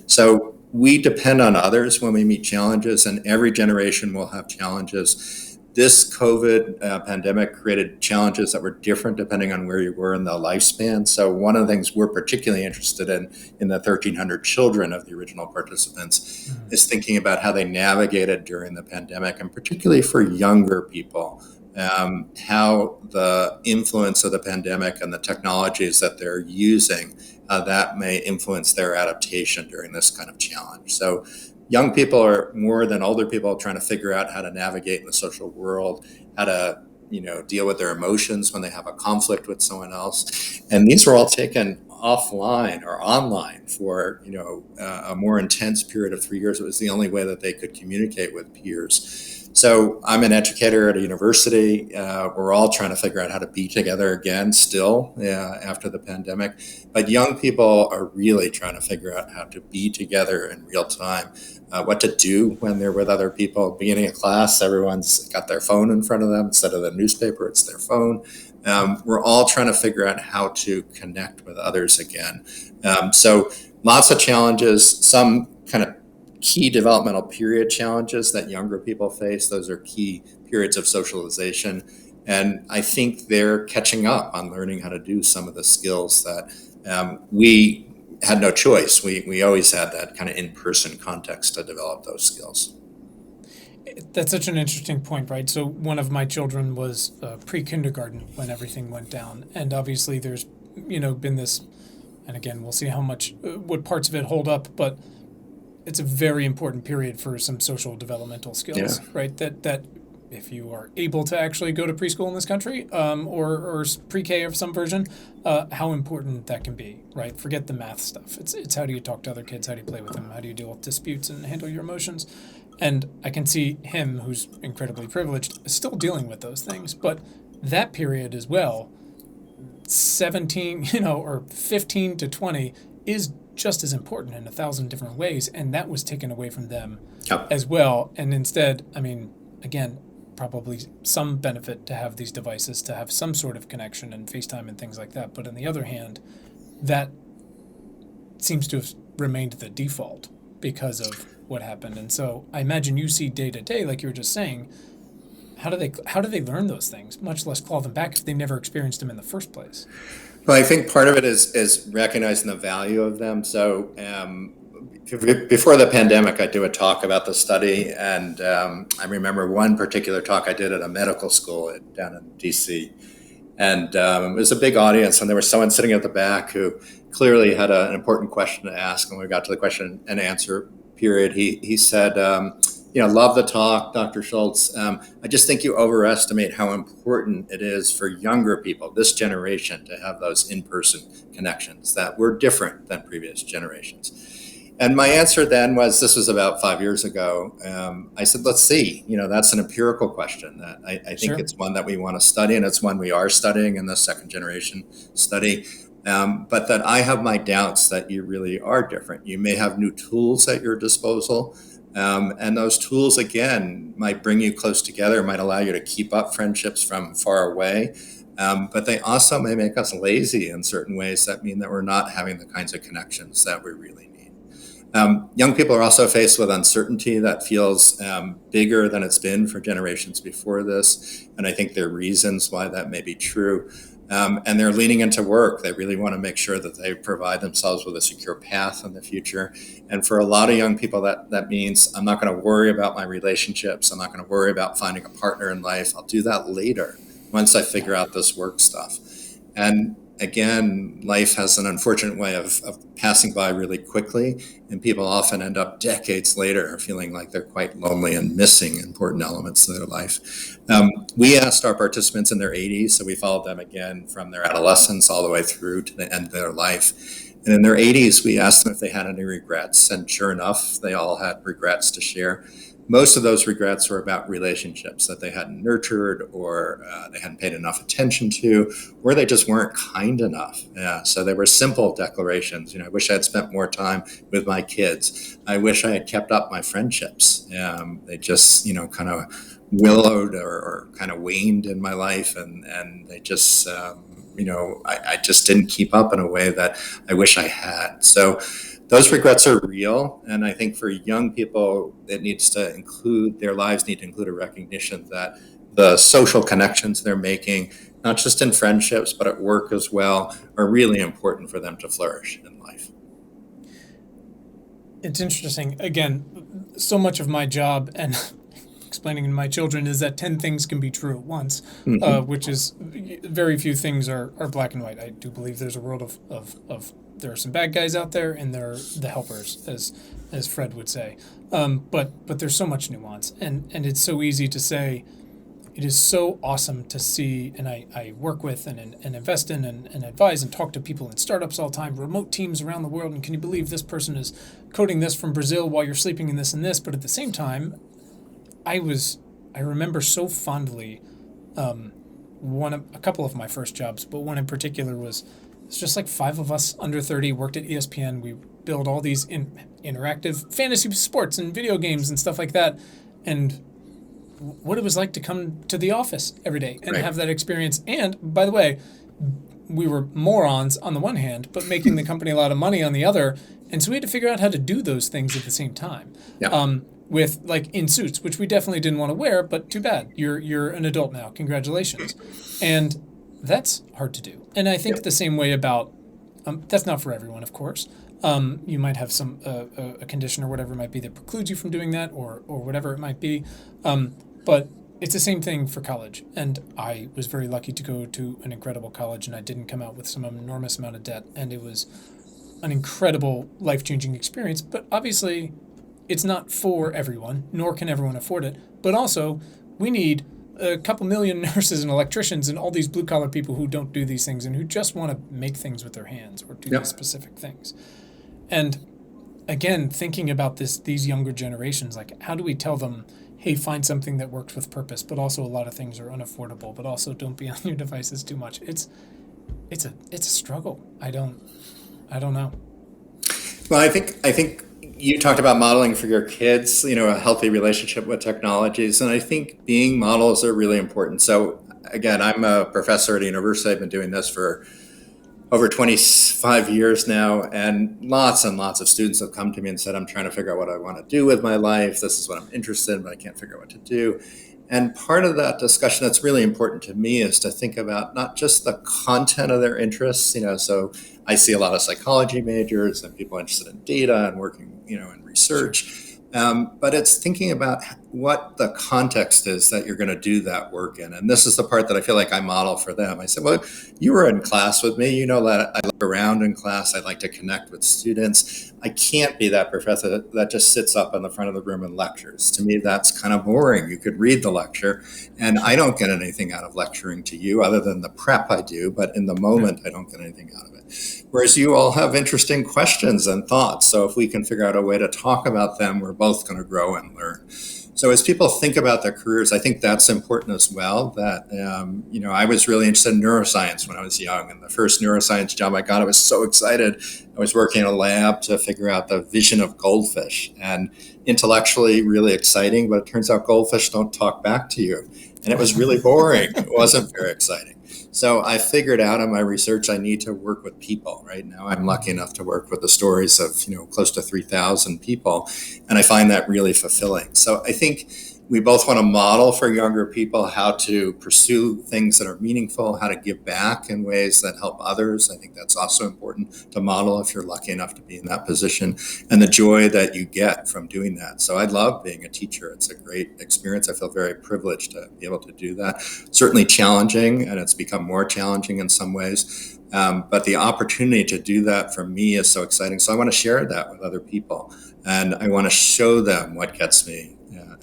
So we depend on others when we meet challenges, and every generation will have challenges. This COVID pandemic created challenges that were different depending on where you were in the lifespan. So one of the things we're particularly interested in the 1,300 children of the original participants, is thinking about how they navigated during the pandemic, and particularly for younger people, how the influence of the pandemic and the technologies that they're using, that may influence their adaptation during this kind of challenge. So young people are more than older people trying to figure out how to navigate in the social world, how to, deal with their emotions when they have a conflict with someone else. And these were all taken offline or online for, a more intense period of 3 years. It was the only way that they could communicate with peers. So I'm an educator at a university. We're all trying to figure out how to be together again still after the pandemic. But young people are really trying to figure out how to be together in real time what to do when they're with other people. Beginning of class, everyone's got their phone in front of them. Instead of the newspaper, it's their phone. We're all trying to figure out how to connect with others again. So lots of challenges, some kind of key developmental period challenges that younger people face. Those are key periods of socialization. And I think they're catching up on learning how to do some of the skills that we had no choice. We always had that kind of in-person context to develop those skills. That's such an interesting point, right? So one of my children was pre-kindergarten when everything went down, and obviously there's been this, and again we'll see how much what parts of it hold up, but it's a very important period for some social developmental skills, right? That if you are able to actually go to preschool in this country, or pre-K of some version, how important that can be, right? Forget the math stuff. It's how do you talk to other kids? How do you play with them? How do you deal with disputes and handle your emotions? And I can see him, who's incredibly privileged, still dealing with those things. But that period as well, 17, or 15 to 20, is just as important in 1,000 different ways. And that was taken away from them as well. And instead, again, probably some benefit to have these devices, to have some sort of connection and FaceTime and things like that. But on the other hand, that seems to have remained the default because of what happened. And so I imagine you see day to day, like you were just saying, how do they learn those things, much less claw them back if they never experienced them in the first place? Well, I think part of it is recognizing the value of them. So before the pandemic, I do a talk about the study, and I remember one particular talk I did at a medical school down in DC, and it was a big audience, and there was someone sitting at the back who clearly had an important question to ask. And when we got to the question and answer period, he said, love the talk, Dr. Schulz. I just think you overestimate how important it is for younger people, this generation, to have those in-person connections that were different than previous generations. And my answer then was, this was about 5 years ago. I said, let's see, that's an empirical question that I think Sure. It's one that we want to study, and it's one we are studying in the second generation study. But that I have my doubts that you really are different. You may have new tools at your disposal. And those tools, again, might bring you close together, might allow you to keep up friendships from far away. But they also may make us lazy in certain ways that mean that we're not having the kinds of connections that we really need. Young people are also faced with uncertainty that feels bigger than it's been for generations before this. And I think there are reasons why that may be true. And they're leaning into work. They really want to make sure that they provide themselves with a secure path in the future. And for a lot of young people, that means I'm not going to worry about my relationships. I'm not going to worry about finding a partner in life. I'll do that later once I figure out this work stuff. And again, life has an unfortunate way of passing by really quickly, and people often end up decades later feeling like they're quite lonely and missing important elements of their life. We asked our participants in their 80s, so we followed them again from their adolescence all the way through to the end of their life. And in their 80s, we asked them if they had any regrets, and sure enough, they all had regrets to share. Most of those regrets were about relationships that they hadn't nurtured, or they hadn't paid enough attention to, or they just weren't kind enough. So they were simple declarations. I wish I had spent more time with my kids. I wish I had kept up my friendships. They just, kind of willowed or kind of waned in my life, and they just, I just didn't keep up in a way that I wish I had. So those regrets are real, and I think for young people, their lives need to include a recognition that the social connections they're making, not just in friendships, but at work as well, are really important for them to flourish in life. It's interesting. Again, so much of my job and explaining to my children is that 10 things can be true at once, which is very few things are black and white. I do believe there's a world of there are some bad guys out there, and there are the helpers, as Fred would say. But there's so much nuance, and it's so easy to say. It is so awesome to see, and I work with and invest in and advise and talk to people in startups all the time, remote teams around the world, and can you believe this person is coding this from Brazil while you're sleeping in this and this? But at the same time, I remember so fondly a couple of my first jobs, but one in particular was, it's just like 5 of us under 30 worked at ESPN. We build all these interactive fantasy sports and video games and stuff like that, and what it was like to come to the office every day and have that experience. And by the way, we were morons on the one hand, but making the company a lot of money on the other. And so we had to figure out how to do those things at the same time. With like in suits, which we definitely didn't want to wear, but too bad. You're an adult now. Congratulations. And that's hard to do. And I think the same way about, that's not for everyone, of course. You might have some a condition or whatever it might be that precludes you from doing that, or whatever it might be. But it's the same thing for college. And I was very lucky to go to an incredible college, and I didn't come out with some enormous amount of debt. And it was an incredible life-changing experience. But obviously, it's not for everyone, nor can everyone afford it. But also, we need a couple million nurses and electricians and all these blue-collar people who don't do these things and who just want to make things with their hands or do these specific things. And again, thinking about these younger generations, like how do we tell them, hey, find something that works with purpose, but also a lot of things are unaffordable, but also don't be on your devices too much. It's a struggle. I don't know. Well, I think you talked about modeling for your kids, a healthy relationship with technologies, and I think being models are really important. So again, I'm a professor at a university. I've been doing this for over 25 years now, and lots of students have come to me and said, I'm trying to figure out what I want to do with my life. This is what I'm interested in, but I can't figure out what to do. And part of that discussion that's really important to me is to think about not just the content of their interests, so I see a lot of psychology majors and people interested in data and working, in research. But it's thinking about what the context is that you're going to do that work in. And this is the part that I feel like I model for them. I said, well, you were in class with me. You know that I look around in class. I like to connect with students. I can't be that professor that just sits up in the front of the room and lectures. To me, that's kind of boring. You could read the lecture, and I don't get anything out of lecturing to you other than the prep I do. But in the moment, I don't get anything out of it. Whereas you all have interesting questions and thoughts. So if we can figure out a way to talk about them, we're both going to grow and learn. So as people think about their careers, I think that's important as well. That, I was really interested in neuroscience when I was young. And the first neuroscience job I got, I was so excited. I was working in a lab to figure out the vision of goldfish, and intellectually really exciting, but it turns out goldfish don't talk back to you. And it was really boring. It wasn't very exciting. So I figured out in my research I need to work with people. Right now I'm lucky enough to work with the stories of close to 3,000 people, and I find that really fulfilling. So I think we both want to model for younger people how to pursue things that are meaningful, how to give back in ways that help others. I think that's also important to model if you're lucky enough to be in that position, and the joy that you get from doing that. So I love being a teacher. It's a great experience. I feel very privileged to be able to do that. Certainly challenging, and it's become more challenging in some ways. But the opportunity to do that for me is so exciting. So I want to share that with other people, and I want to show them what gets me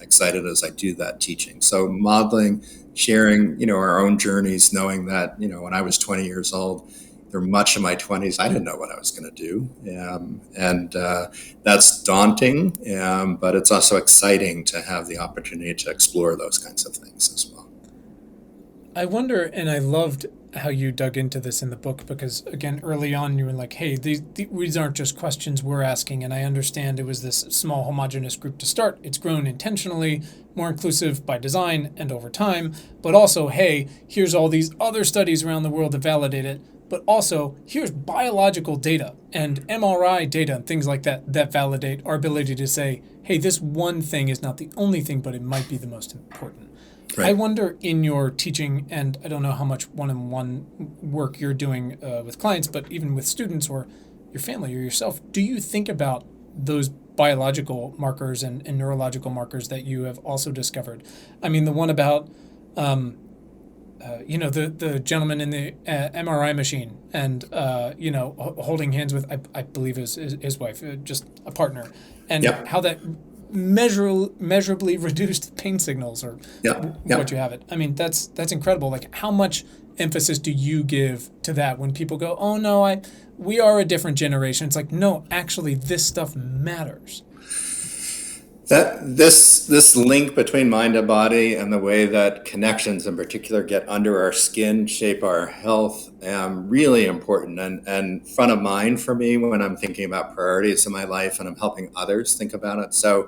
excited as I do that teaching. So modeling, sharing, our own journeys, knowing that, when I was 20 years old, through much of my 20s, I didn't know what I was going to do. And that's daunting, but it's also exciting to have the opportunity to explore those kinds of things as well. I wonder, and I loved how you dug into this in the book, because again, early on you were like, hey, these aren't just questions we're asking, and I understand it was this small homogenous group to start. It's grown intentionally, more inclusive by design and over time, but also, hey, here's all these other studies around the world that validate it, but also here's biological data and MRI data and things like that that validate our ability to say, hey, this one thing is not the only thing, but it might be the most important. Right. I wonder in your teaching, and I don't know how much one-on-one work you're doing with clients, but even with students or your family or yourself, do you think about those biological markers and neurological markers that you have also discovered? I mean, the one about, the gentleman in the MRI machine and, holding hands with, I believe his wife, just a partner, and how that measurably reduced pain signals or what you have it. I mean, that's incredible. Like, how much emphasis do you give to that when people go, oh no, we are a different generation? It's like, no, actually this stuff matters. That this link between mind and body and the way that connections in particular get under our skin, shape our health, really important and front of mind for me when I'm thinking about priorities in my life and I'm helping others think about it. So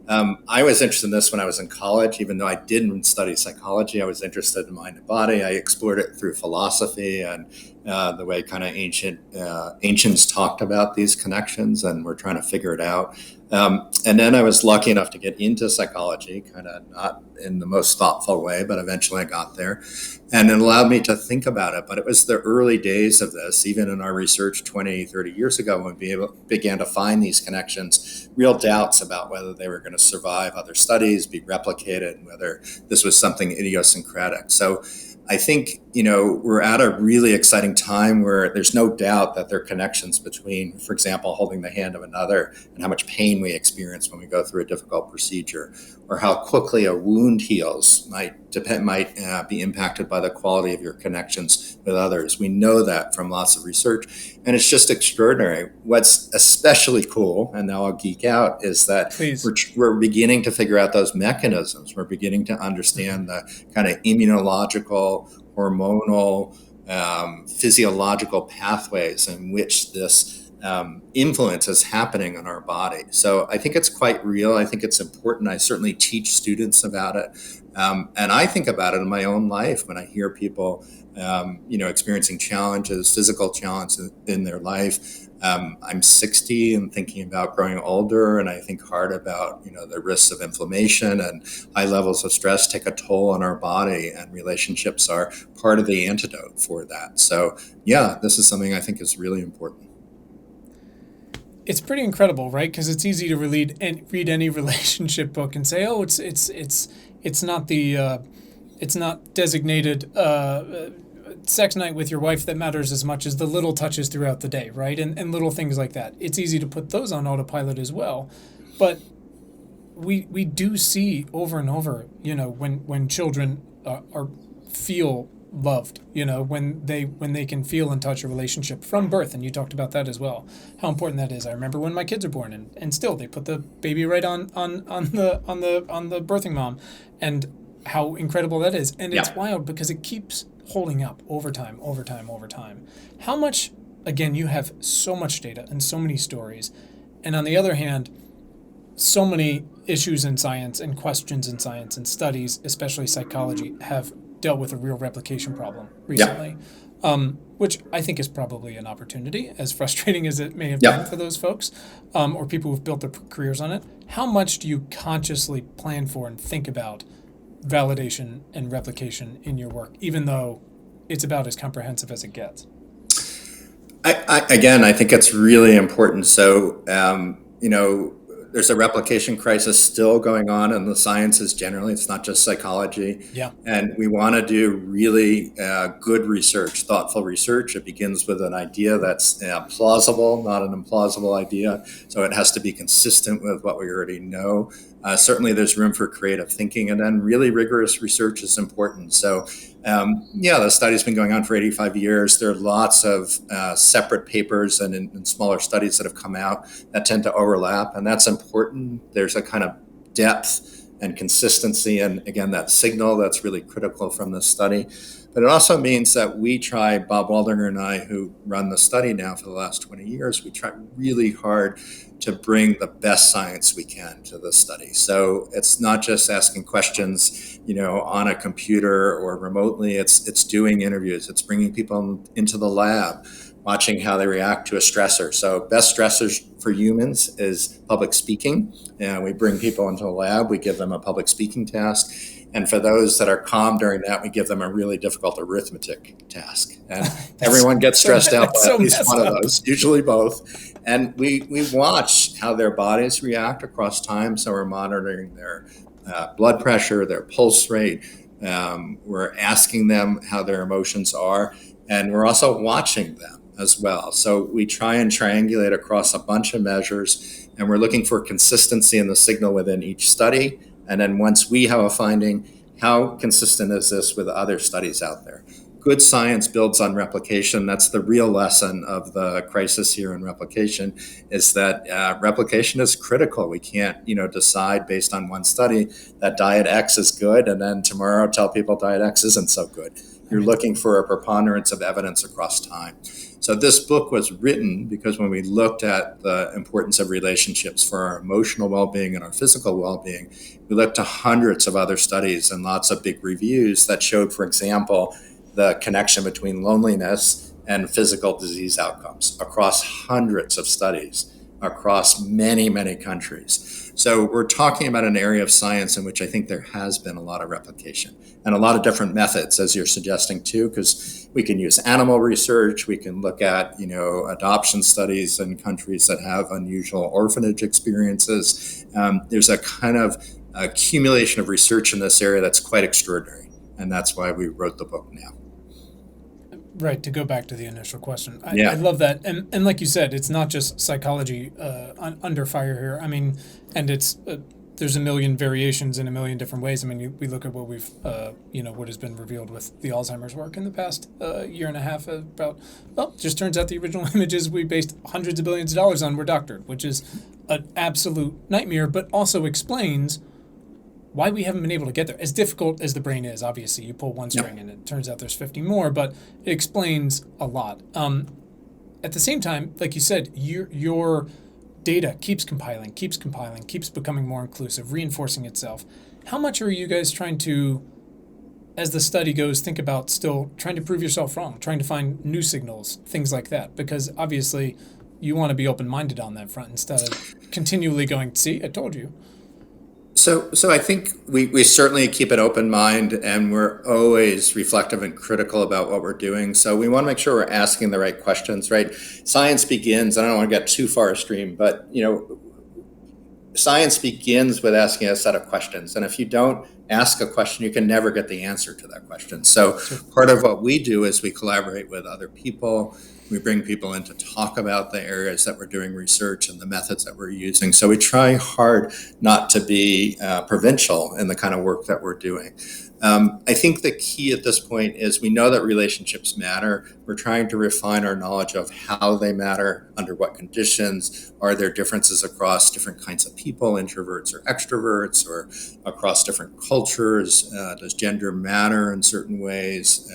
I was interested in this when I was in college. Even though I didn't study psychology, I was interested in mind and body. I explored it through philosophy and the way kind of ancients talked about these connections, and we're trying to figure it out. And then I was lucky enough to get into psychology, kind of not in the most thoughtful way, but eventually I got there. And it allowed me to think about it. But it was the early days of this, even in our research 20, 30 years ago, when we began to find these connections, real doubts about whether they were going to survive other studies, be replicated, whether this was something idiosyncratic. So I think, we're at a really exciting time where there's no doubt that there are connections between, for example, holding the hand of another and how much pain we experience when we go through a difficult procedure, or how quickly a wound heals might be impacted by the quality of your connections with others. We know that from lots of research, and it's just extraordinary. What's especially cool, and now I'll geek out, is that we're beginning to figure out those mechanisms. We're beginning to understand the kind of immunological, hormonal, physiological pathways in which this influence is happening in our body. So I think it's quite real. I think it's important. I certainly teach students about it. And I think about it in my own life when I hear people, experiencing challenges, physical challenges in their life. I'm 60 and thinking about growing older, and I think hard about, the risks of inflammation and high levels of stress take a toll on our body, and relationships are part of the antidote for that. So, yeah, this is something I think is really important. It's pretty incredible, right? Because it's easy to read any relationship book and say, oh, it's not designated sex night with your wife that matters as much as the little touches throughout the day, right? And little things like that. It's easy to put those on autopilot as well, but we do see over and over, when children feel loved, when they can feel and touch a relationship from birth, and you talked about that as well, how important that is. I remember when my kids are born, and still they put the baby right on the birthing mom, and how incredible that is. And it's wild because it keeps holding up over time. How much, again, you have so much data and so many stories, and on the other hand, so many issues in science and questions in science and studies, especially psychology, have dealt with a real replication problem recently, which I think is probably an opportunity, as frustrating as it may have been for those folks, or people who've built their careers on it. How much do you consciously plan for and think about validation and replication in your work, even though it's about as comprehensive as it gets? I think it's really important. So, there's a replication crisis still going on in the sciences generally. It's not just psychology. Yeah. And we want to do really good research, thoughtful research. It begins with an idea that's plausible, not an implausible idea. So it has to be consistent with what we already know. Certainly there's room for creative thinking, and then really rigorous research is important. So the study's been going on for 85 years. There are lots of separate papers and smaller studies that have come out that tend to overlap, and that's important. There's a kind of depth and consistency, and again, that signal that's really critical from this study. But it also means that we try, Bob Waldinger and I, who run the study now for the last 20 years, we try really hard to bring the best science we can to the study. So it's not just asking questions, on a computer or remotely. It's doing interviews. It's bringing people into the lab, watching how they react to a stressor. So best stressors for humans is public speaking. We bring people into the lab. We give them a public speaking task. And for those that are calm during that, we give them a really difficult arithmetic task. And everyone gets stressed out by at least one of those, usually both. And we watch how their bodies react across time. So we're monitoring their blood pressure, their pulse rate. We're asking them how their emotions are. And we're also watching them as well. So we try and triangulate across a bunch of measures. And we're looking for consistency in the signal within each study. And then once we have a finding, how consistent is this with other studies out there? good science builds on replication. That's the real lesson of the crisis here in replication, is that replication is critical. We can't, decide based on one study that diet X is good and then tomorrow tell people diet X isn't so good. You're looking for a preponderance of evidence across time. So this book was written because when we looked at the importance of relationships for our emotional well-being and our physical well-being, we looked to hundreds of other studies and lots of big reviews that showed, for example, the connection between loneliness and physical disease outcomes across hundreds of studies across many, many countries. So we're talking about an area of science in which I think there has been a lot of replication and a lot of different methods, as you're suggesting too, because we can use animal research, we can look at, adoption studies in countries that have unusual orphanage experiences. There's a kind of accumulation of research in this area that's quite extraordinary, and that's why we wrote the book now. Right, to go back to the initial question. I love that. And like you said, it's not just psychology under fire here. I mean, and it's there's a million variations in a million different ways. I mean, we look at what we've, what has been revealed with the Alzheimer's work in the past year and a half about, just turns out the original images we based hundreds of billions of dollars on were doctored, which is an absolute nightmare, but also explains why we haven't been able to get there. As difficult as the brain is, obviously, you pull one string and it turns out there's 50 more, but it explains a lot. At the same time, like you said, your data keeps compiling, keeps becoming more inclusive, reinforcing itself. How much are you guys trying to, as the study goes, think about still trying to prove yourself wrong, trying to find new signals, things like that? Because obviously you want to be open-minded on that front instead of continually going, see, I told you. So I think we certainly keep an open mind, and we're always reflective and critical about what we're doing. So we want to make sure we're asking the right questions, right? Science begins, and I don't want to get too far upstream, but science begins with asking a set of questions. And if you don't ask a question, you can never get the answer to that question. So part of what we do is we collaborate with other people. We bring people in to talk about the areas that we're doing research and the methods that we're using. So we try hard not to be provincial in the kind of work that we're doing. I think the key at this point is we know that relationships matter. We're trying to refine our knowledge of how they matter, under what conditions, are there differences across different kinds of people, introverts or extroverts, or across different cultures? Does gender matter in certain ways?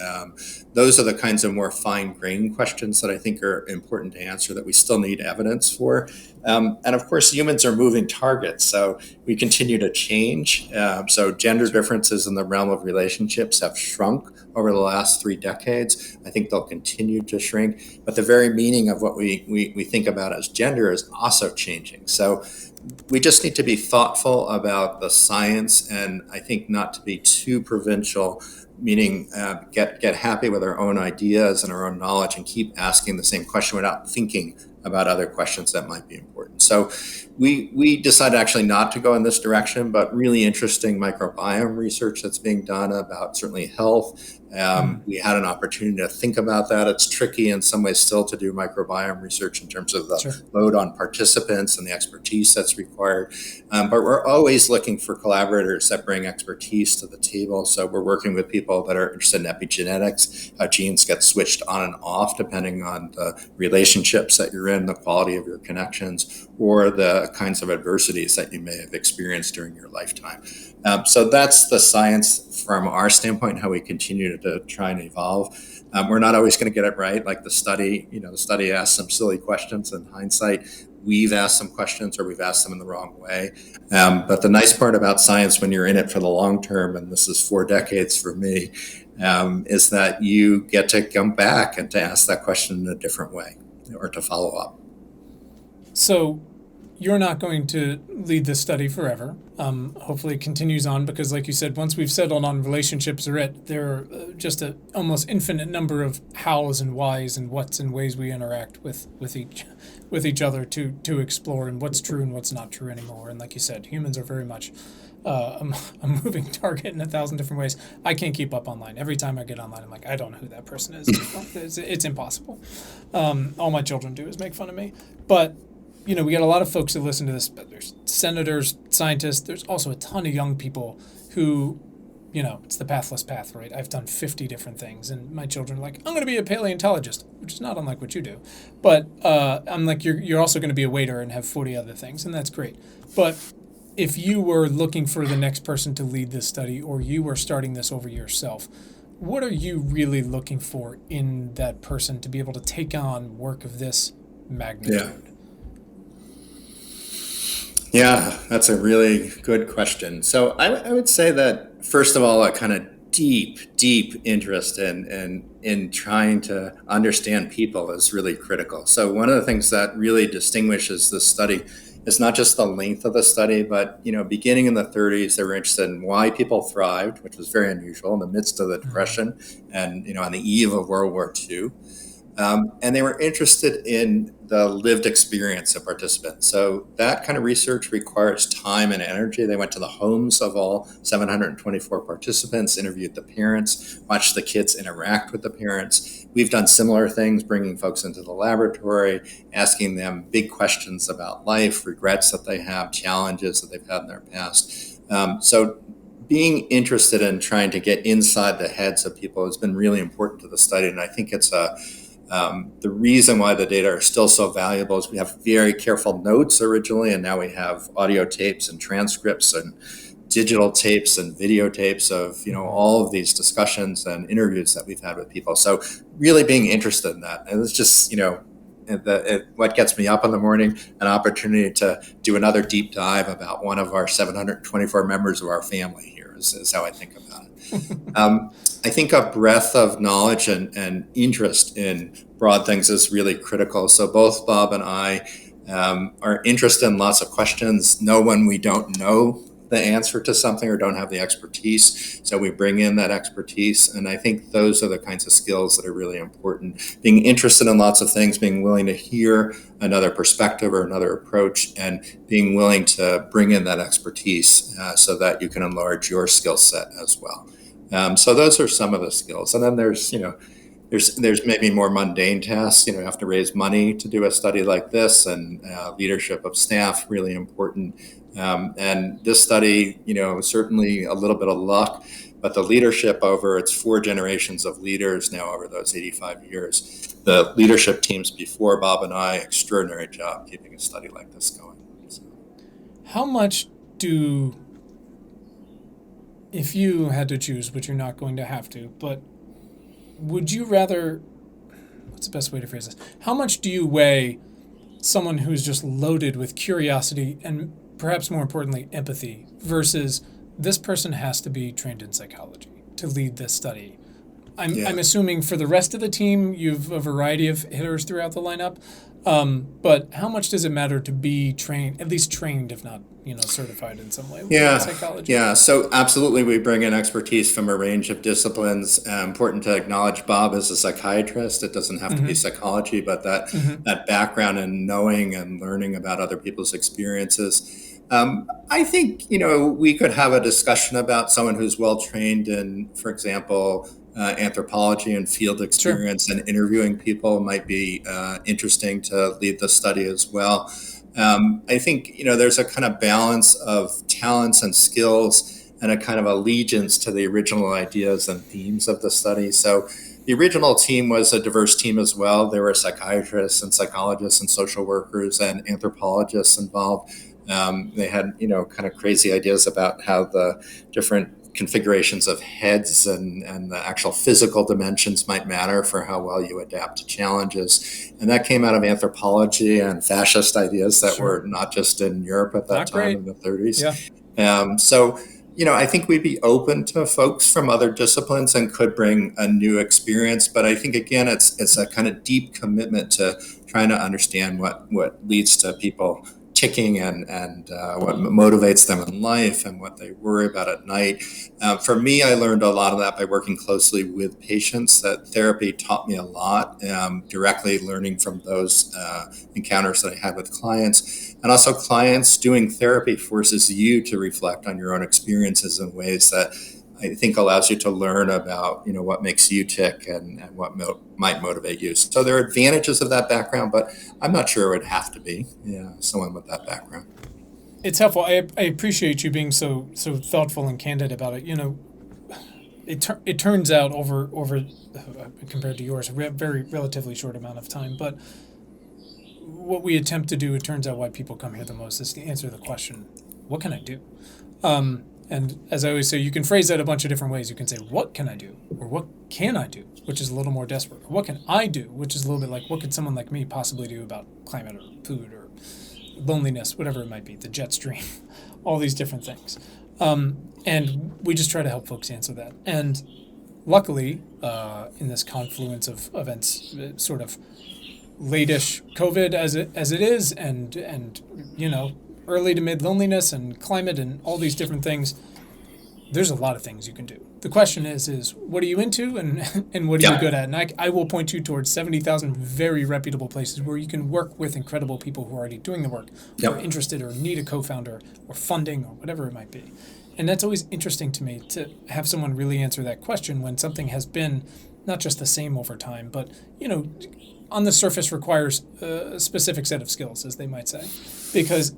Those are the kinds of more fine-grained questions that I think are important to answer that we still need evidence for. And of course, humans are moving targets, so we continue to change. So gender differences in the realm of relationships have shrunk over the last 3 decades. I think they'll continue to shrink, but the very meaning of what we think about as gender is also changing. So we just need to be thoughtful about the science, and I think not to be too provincial, meaning get happy with our own ideas and our own knowledge and keep asking the same question without thinking about other questions that might be important. So we decided actually not to go in this direction, but really interesting microbiome research that's being done about certainly health. We had an opportunity to think about that. It's tricky in some ways still to do microbiome research in terms of the load on participants and the expertise that's required. But we're always looking for collaborators that bring expertise to the table. So we're working with people that are interested in epigenetics, how genes get switched on and off depending on the relationships that you're in, the quality of your connections, or the kinds of adversities that you may have experienced during your lifetime. So that's the science from our standpoint, how we continue to try and evolve. We're not always going to get it right. Like the study asked some silly questions. In hindsight, we've asked some questions or we've asked them in the wrong way. But the nice part about science when you're in it for the long term, and this is 4 decades for me, is that you get to come back and to ask that question in a different way or to follow up. So you're not going to lead this study forever. Hopefully it continues on because, like you said, once we've settled on relationships or there are just an almost infinite number of hows and whys and whats and ways we interact with each other to explore and what's true and what's not true anymore. And like you said, humans are very much a moving target in 1,000 different ways. I can't keep up online. Every time I get online, I'm like, I don't know who that person is. It's impossible. All my children do is make fun of me. But we got a lot of folks that listen to this. There's senators, scientists. There's also a ton of young people who, it's the pathless path, right? I've done 50 different things, and my children are like, I'm going to be a paleontologist, which is not unlike what you do. But I'm like, you're also going to be a waiter and have 40 other things, and that's great. But if you were looking for the next person to lead this study, or you were starting this over yourself, what are you really looking for in that person to be able to take on work of this magnitude? Yeah, that's a really good question. So I would say that, first of all, a kind of deep interest in trying to understand people is really critical. So one of the things that really distinguishes this study is not just the length of the study, but beginning in the 30s, they were interested in why people thrived, which was very unusual in the midst of the Depression and on the eve of World War II. And they were interested in the lived experience of participants. So that kind of research requires time and energy. They went to the homes of all 724 participants, interviewed the parents, watched the kids interact with the parents. We've done similar things, bringing folks into the laboratory, asking them big questions about life, regrets that they have, challenges that they've had in their past. So being interested in trying to get inside the heads of people has been really important to the study. And I think it's the reason why the data are still so valuable is we have very careful notes originally, and now we have audio tapes and transcripts and digital tapes and videotapes of all of these discussions and interviews that we've had with people. So really being interested in that, and it's just what gets me up in the morning, an opportunity to do another deep dive about one of our 724 members of our family here is how I think about it. I think a breadth of knowledge and interest in broad things is really critical. So both Bob and I are interested in lots of questions, know when we don't know the answer to something or don't have the expertise. So we bring in that expertise. And I think those are the kinds of skills that are really important. Being interested in lots of things, being willing to hear another perspective or another approach, and being willing to bring in that expertise so that you can enlarge your skill set as well. So those are some of the skills. And then there's maybe more mundane tasks. You have to raise money to do a study like this, and leadership of staff, really important. And this study, certainly a little bit of luck, but the leadership over its 4 generations of leaders now over those 85 years, the leadership teams before Bob and I, extraordinary job keeping a study like this going. So. How much if you had to choose, which you're not going to have to, but would you rather, what's the best way to phrase this? How much do you weigh someone who's just loaded with curiosity and perhaps more importantly, empathy, versus this person has to be trained in psychology to lead this study? I'm assuming for the rest of the team, you've a variety of hitters throughout the lineup. But how much does it matter to be trained, at least trained, if not, certified in some way with psychology? Yeah. So absolutely, we bring in expertise from a range of disciplines. Important to acknowledge Bob is a psychiatrist. It doesn't have to be psychology, but that background in knowing and learning about other people's experiences. I think, we could have a discussion about someone who's well trained in, for example, anthropology and field experience, and interviewing people might be interesting to lead the study as well. I think, there's a kind of balance of talents and skills and a kind of allegiance to the original ideas and themes of the study. So the original team was a diverse team as well. There were psychiatrists and psychologists and social workers and anthropologists involved. They had, kind of crazy ideas about how the different configurations of heads and the actual physical dimensions might matter for how well you adapt to challenges. And that came out of anthropology and fascist ideas that were not just in Europe at that time in the 30s. Yeah. So, I think we'd be open to folks from other disciplines and could bring a new experience. But I think, again, it's a kind of deep commitment to trying to understand what leads to people ticking and what motivates them in life and what they worry about at night. For me, I learned a lot of that by working closely with patients. That therapy taught me a lot, directly learning from those encounters that I had with clients. And also clients doing therapy forces you to reflect on your own experiences in ways that I think allows you to learn about, what makes you tick and what might motivate you. So there are advantages of that background, but I'm not sure it would have to be someone with that background. It's helpful. I appreciate you being so thoughtful and candid about it. it turns out over compared to yours, a very relatively short amount of time, but what we attempt to do, it turns out why people come here the most is to answer the question, what can I do? And as I always say, you can phrase that a bunch of different ways. You can say, what can I do? Or what can I do? Which is a little more desperate. Or what can I do? Which is a little bit like, what could someone like me possibly do about climate or food or loneliness, whatever it might be, the jet stream, all these different things. And we just try to help folks answer that. And luckily, in this confluence of events, sort of late-ish COVID as it is, and early to mid loneliness and climate and all these different things, there's a lot of things you can do. The question is what are you into and what are you good at? And I will point you towards 70,000 very reputable places where you can work with incredible people who are already doing the work, who are interested or need a co-founder or funding or whatever it might be. And that's always interesting to me, to have someone really answer that question when something has been not just the same over time, but, on the surface requires a specific set of skills, as they might say. Because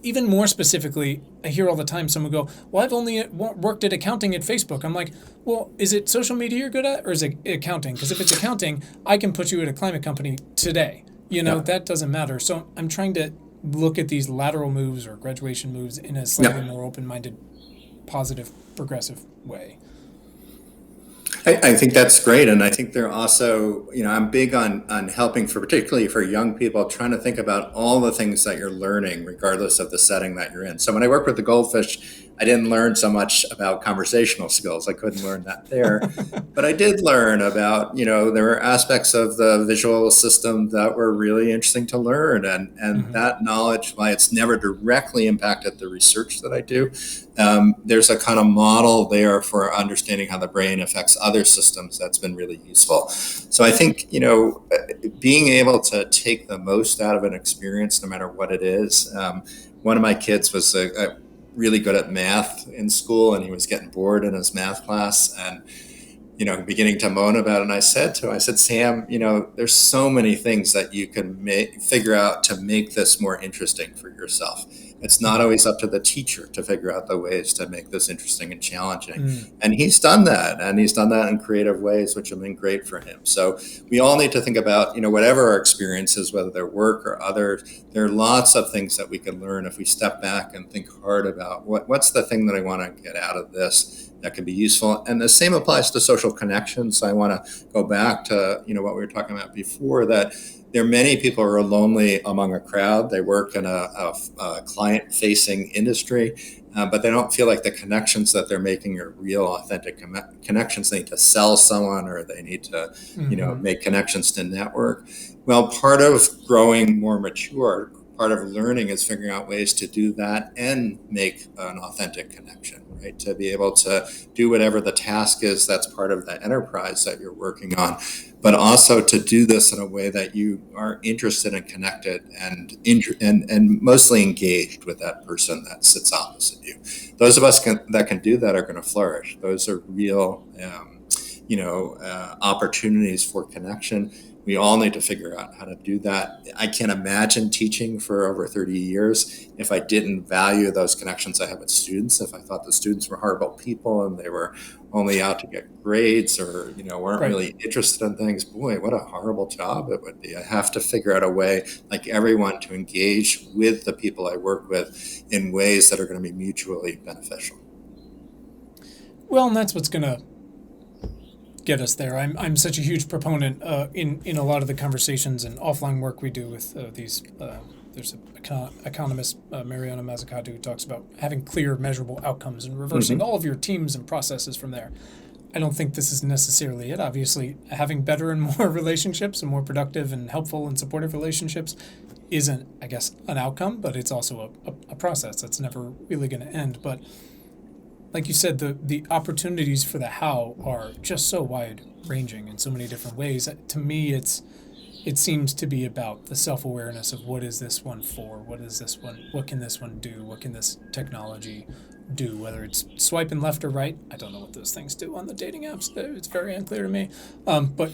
even more specifically, I hear all the time someone go, well, I've only worked at accounting at Facebook. I'm like, well, is it social media you're good at, or is it accounting? Because if it's accounting, I can put you at a climate company today. That doesn't matter. So I'm trying to look at these lateral moves or graduation moves in a slightly more open-minded, positive, progressive way. I think that's great. And I think they're also, I'm big on helping particularly for young people, trying to think about all the things that you're learning, regardless of the setting that you're in. So when I work with the goldfish, I didn't learn so much about conversational skills. I couldn't learn that there. But I did learn about, there were aspects of the visual system that were really interesting to learn. And that knowledge, while it's never directly impacted the research that I do, there's a kind of model there for understanding how the brain affects other systems that's been really useful. So I think, being able to take the most out of an experience, no matter what it is. One of my kids was really good at math in school, and he was getting bored in his math class and, beginning to moan about it. And I said to him, Sam, there's so many things that you can figure out to make this more interesting for yourself. It's not always up to the teacher to figure out the ways to make this interesting and challenging. And he's done that, and he's done that in creative ways, which have been great for him. So we all need to think about, whatever our experiences, whether they're work or other, there are lots of things that we can learn if we step back and think hard about what's the thing that I want to get out of this that can be useful. And the same applies to social connections. I want to go back to, what we were talking about before, that there are many people who are lonely among a crowd. They work in a client-facing industry, but they don't feel like the connections that they're making are real, authentic connections. They need to sell someone, or they need to, make connections to network. Well, part of growing more mature, part of learning is figuring out ways to do that and make an authentic connection, right? To be able to do whatever the task is that's part of the enterprise that you're working on, but also to do this in a way that you are interested and connected and mostly engaged with that person that sits opposite you. Those of us that can do that are going to flourish. Those are real, opportunities for connection. We all need to figure out how to do that. I can't imagine teaching for over 30 years if I didn't value those connections I have with students, if I thought the students were horrible people and they were only out to get grades or, weren't really interested in things. Boy, what a horrible job it would be. I have to figure out a way, like everyone, to engage with the people I work with in ways that are going to be mutually beneficial. Well, and that's what's going to get us there. I'm such a huge proponent in a lot of the conversations and offline work we do with these. There's an economist, Mariana Mazzucato, who talks about having clear, measurable outcomes and reversing all of your teams and processes from there. I don't think this is necessarily it. Obviously, having better and more relationships and more productive and helpful and supportive relationships isn't, I guess, an outcome, but it's also a process that's never really going to end. But like you said, the opportunities for the how are just so wide-ranging in so many different ways. To me, it seems to be about the self-awareness of what is this one for? What can this one do? What can this technology do? Whether it's swiping left or right, I don't know what those things do on the dating apps. It's very unclear to me. But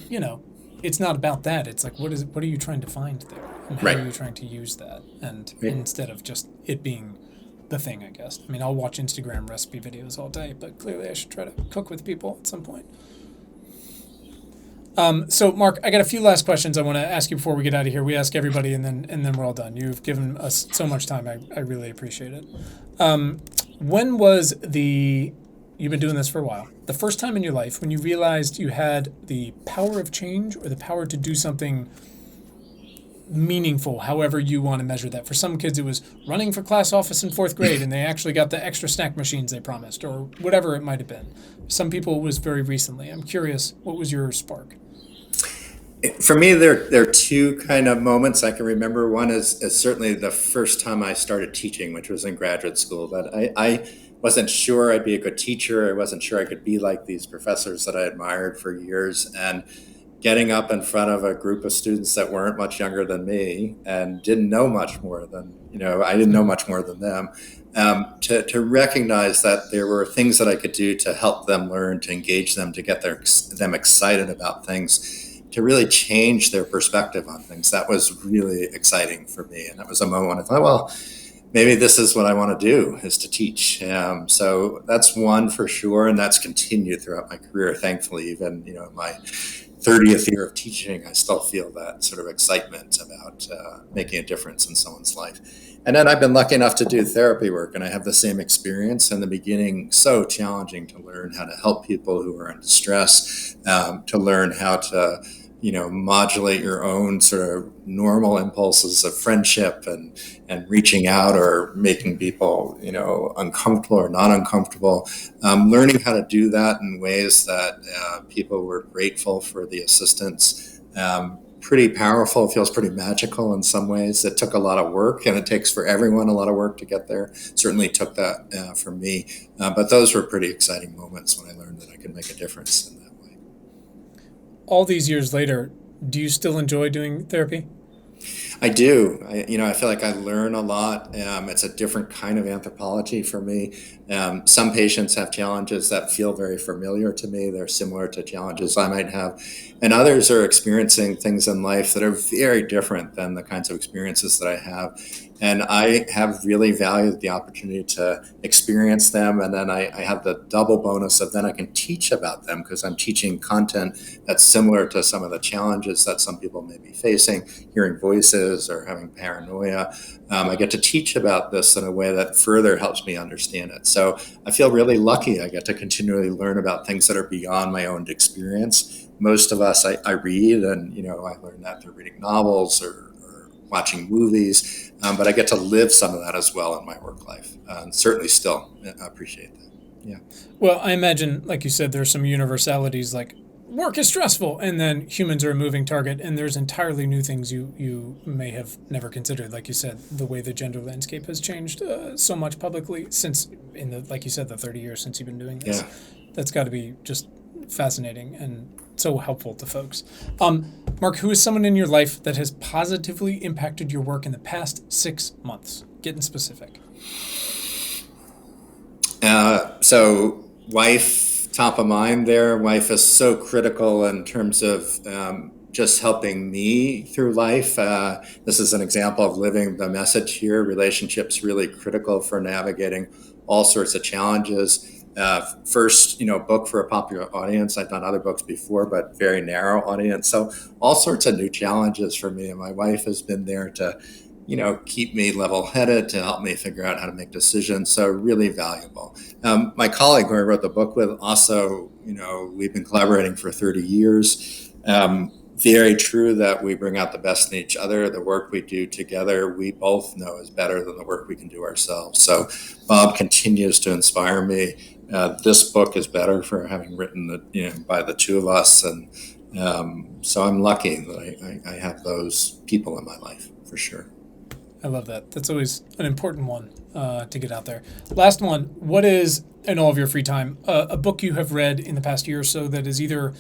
it's not about that. It's like, what are you trying to find there? And how are you trying to use that? And instead of just it being the thing, I guess. I mean, I'll watch Instagram recipe videos all day, but clearly I should try to cook with people at some point. So, Mark, I got a few last questions I want to ask you before we get out of here. We ask everybody, and then we're all done. You've given us so much time. I really appreciate it. When was you've been doing this for a while, the first time in your life when you realized you had the power of change or the power to do something meaningful, however you want to measure that? For some kids, it was running for class office in fourth grade and they actually got the extra snack machines they promised, or whatever it might have been. Some people, it was very recently. I'm curious, what was your spark? For me, there are two kind of moments I can remember. One is certainly the first time I started teaching, which was in graduate school. That I wasn't sure I'd be a good teacher. I wasn't sure I could be like these professors that I admired for years. And getting up in front of a group of students that weren't much younger than me and didn't know much more than, I didn't know much more than them, to recognize that there were things that I could do to help them learn, to engage them, to get them excited about things, to really change their perspective on things. That was really exciting for me. And that was a moment when I thought, well, maybe this is what I want to do, is to teach. So that's one for sure. And that's continued throughout my career. Thankfully, even, in my 30th year of teaching, I still feel that sort of excitement about making a difference in someone's life. And then I've been lucky enough to do therapy work, and I have the same experience. In the beginning, so challenging to learn how to help people who are in distress, to learn how to modulate your own sort of normal impulses of friendship and reaching out or making people, uncomfortable or not uncomfortable. Learning how to do that in ways that people were grateful for the assistance. Pretty powerful. It feels pretty magical in some ways. It took a lot of work, and it takes for everyone a lot of work to get there. Certainly took that for me. But those were pretty exciting moments when I learned that I could make a difference in that way. All these years later, do you still enjoy doing therapy? I do. I feel like I learn a lot. It's a different kind of anthropology for me. Some patients have challenges that feel very familiar to me. They're similar to challenges I might have. And others are experiencing things in life that are very different than the kinds of experiences that I have. And I have really valued the opportunity to experience them. And then I have the double bonus of then I can teach about them, because I'm teaching content that's similar to some of the challenges that some people may be facing, hearing voices or having paranoia. I get to teach about this in a way that further helps me understand it. So I feel really lucky. I get to continually learn about things that are beyond my own experience. Most of us, I read, and I learn that through reading novels or watching movies, but I get to live some of that as well in my work life. And certainly still appreciate that. Yeah. Well, I imagine, like you said, there's some universalities, like work is stressful, and then humans are a moving target, and there's entirely new things you may have never considered. Like you said, the way the gender landscape has changed so much publicly since, like you said, the 30 years since you've been doing this. Yeah. That's got to be just fascinating and so helpful to folks. Mark, who is someone in your life that has positively impacted your work in the past 6 months? Getting specific. So wife, top of mind there. Wife is so critical in terms of just helping me through life. This is an example of living the message here. Relationships really critical for navigating all sorts of challenges. First, book for a popular audience. I've done other books before, but very narrow audience. So all sorts of new challenges for me. And my wife has been there to, keep me level-headed, to help me figure out how to make decisions. So really valuable. My colleague who I wrote the book with also, we've been collaborating for 30 years. Very true that we bring out the best in each other. The work we do together, we both know is better than the work we can do ourselves. So Bob continues to inspire me. This book is better for having written by the two of us. And so I'm lucky that I have those people in my life, for sure. I love that. That's always an important one to get out there. Last one, what is, in all of your free time, a book you have read in the past year or so that has either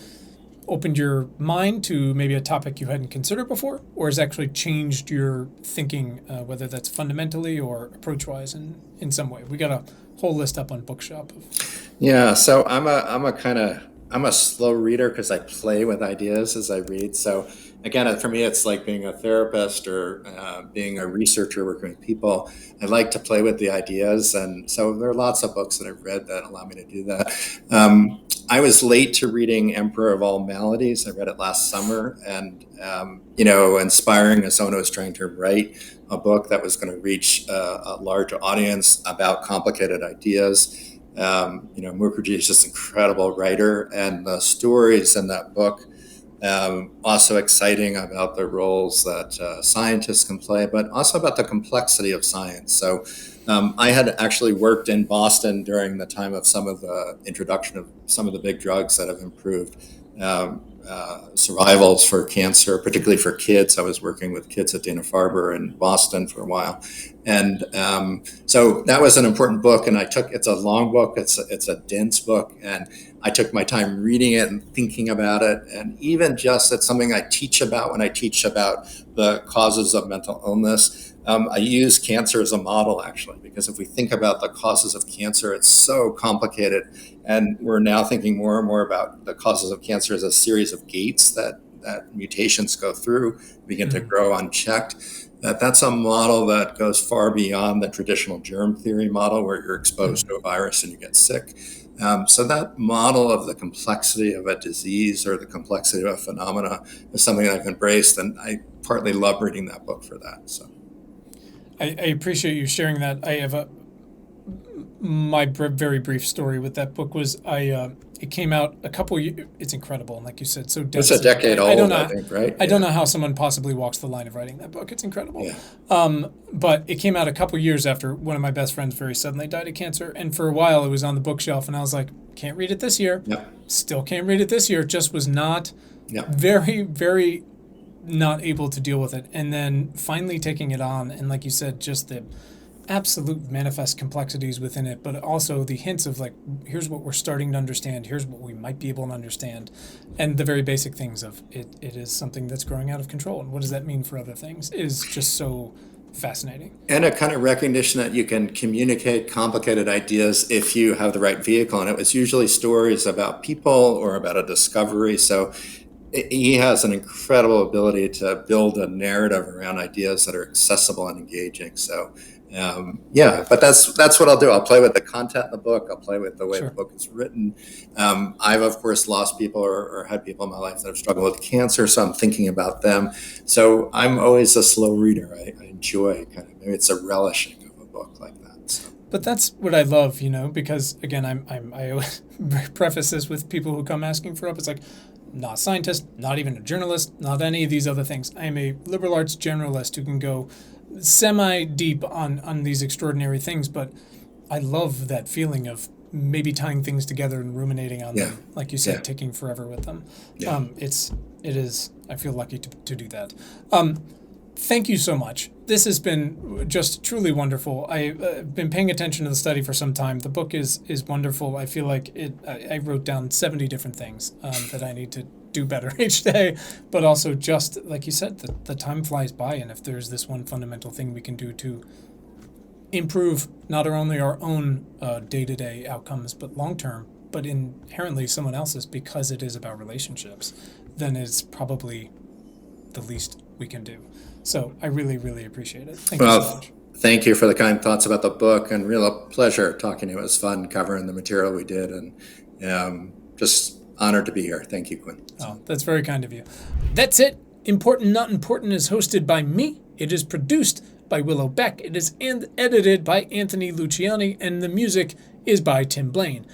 opened your mind to maybe a topic you hadn't considered before, or has actually changed your thinking, whether that's fundamentally or approach-wise in some way? We got a whole list up on Bookshop. Yeah, so I'm a slow reader because I play with ideas as I read. So again, for me, it's like being a therapist or being a researcher working with people. I like to play with the ideas. And so there are lots of books that I've read that allow me to do that. I was late to reading Emperor of All Maladies. I read it last summer, and inspiring as someone who was trying to write a book that was going to reach a large audience about complicated ideas. Mukherjee is just an incredible writer, and the stories in that book also exciting about the roles that scientists can play, but also about the complexity of science. So I had actually worked in Boston during the time of some of the introduction of some of the big drugs that have improved survivals for cancer, particularly for kids. I was working with kids at Dana-Farber in Boston for a while. And so that was an important book, and it's a long book, it's a dense book, and I took my time reading it and thinking about it. And even just, it's something I teach about when I teach about the causes of mental illness. I use cancer as a model, actually, because if we think about the causes of cancer, it's so complicated. And we're now thinking more and more about the causes of cancer as a series of gates that mutations go through, begin to grow unchecked. That's a model that goes far beyond the traditional germ theory model where you're exposed to a virus and you get sick. So that model of the complexity of a disease or the complexity of a phenomena is something I've embraced, and I partly love reading that book for that. So I appreciate you sharing that. I have my very brief story with that book was it came out a couple years. It's incredible, and like you said, so it's a decade old, I think, right? I don't know how someone possibly walks the line of writing that book. It's incredible. Yeah. But it came out a couple years after one of my best friends very suddenly died of cancer, and for a while it was on the bookshelf, and I was like, can't read it this year. Yep. Still can't read it this year. Just was not Yep. very, very not able to deal with it, and then finally taking it on, and like you said, just the absolute manifest complexities within it, but also the hints of like, here's what we're starting to understand, here's what we might be able to understand, and the very basic things of it is something that's growing out of control, and what does that mean for other things is just so fascinating. And a kind of recognition that you can communicate complicated ideas if you have the right vehicle, and it was usually stories about people or about a discovery. So he has an incredible ability to build a narrative around ideas that are accessible and engaging. So but that's what I'll do. I'll play with the content in the book. I'll play with the way the book is written. I've, of course, lost people or had people in my life that have struggled with cancer, so I'm thinking about them. So I'm always a slow reader. I enjoy maybe it's a relishing of a book like that. So. But that's what I love, because again, I always preface this with people who come asking for help. It's like, not a scientist, not even a journalist, not any of these other things. I am a liberal arts generalist who can go semi-deep on these extraordinary things, but I love that feeling of maybe tying things together and ruminating on them, like you said, taking forever with them. Yeah. It is. I feel lucky to do that. Thank you so much. This has been just truly wonderful. I've been paying attention to the study for some time. The book is wonderful. I feel like I wrote down 70 different things that I need to do better each day, but also just like you said, the time flies by, and if there's this one fundamental thing we can do to improve not only our own day-to-day outcomes, but long-term, but inherently someone else's, because it is about relationships, then it's probably the least we can do. So I really, really appreciate it. Thank you so much. Thank you for the kind thoughts about the book, and real pleasure talking to you. It was fun covering the material we did, and just honored to be here. Thank you, Quinn. Oh, that's very kind of you. That's it. Important Not Important is hosted by me. It is produced by Willow Beck. It is edited by Anthony Luciani, and the music is by Tim Blaine.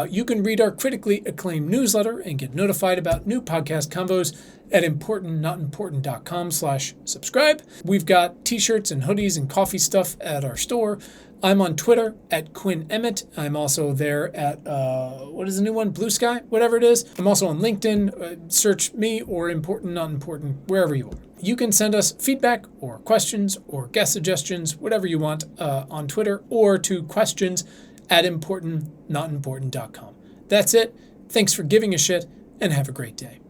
You can read our critically acclaimed newsletter and get notified about new podcast convos at importantnotimportant.com/subscribe. We've got t-shirts and hoodies and coffee stuff at our store. I'm on Twitter at Quinn Emmett. I'm also there at, what is the new one? Blue Sky? Whatever it is. I'm also on LinkedIn. Search me or Important Not Important, wherever you are. You can send us feedback or questions or guest suggestions, whatever you want, on Twitter or to questions@importantnotimportant.com. That's it. Thanks for giving a shit, and have a great day.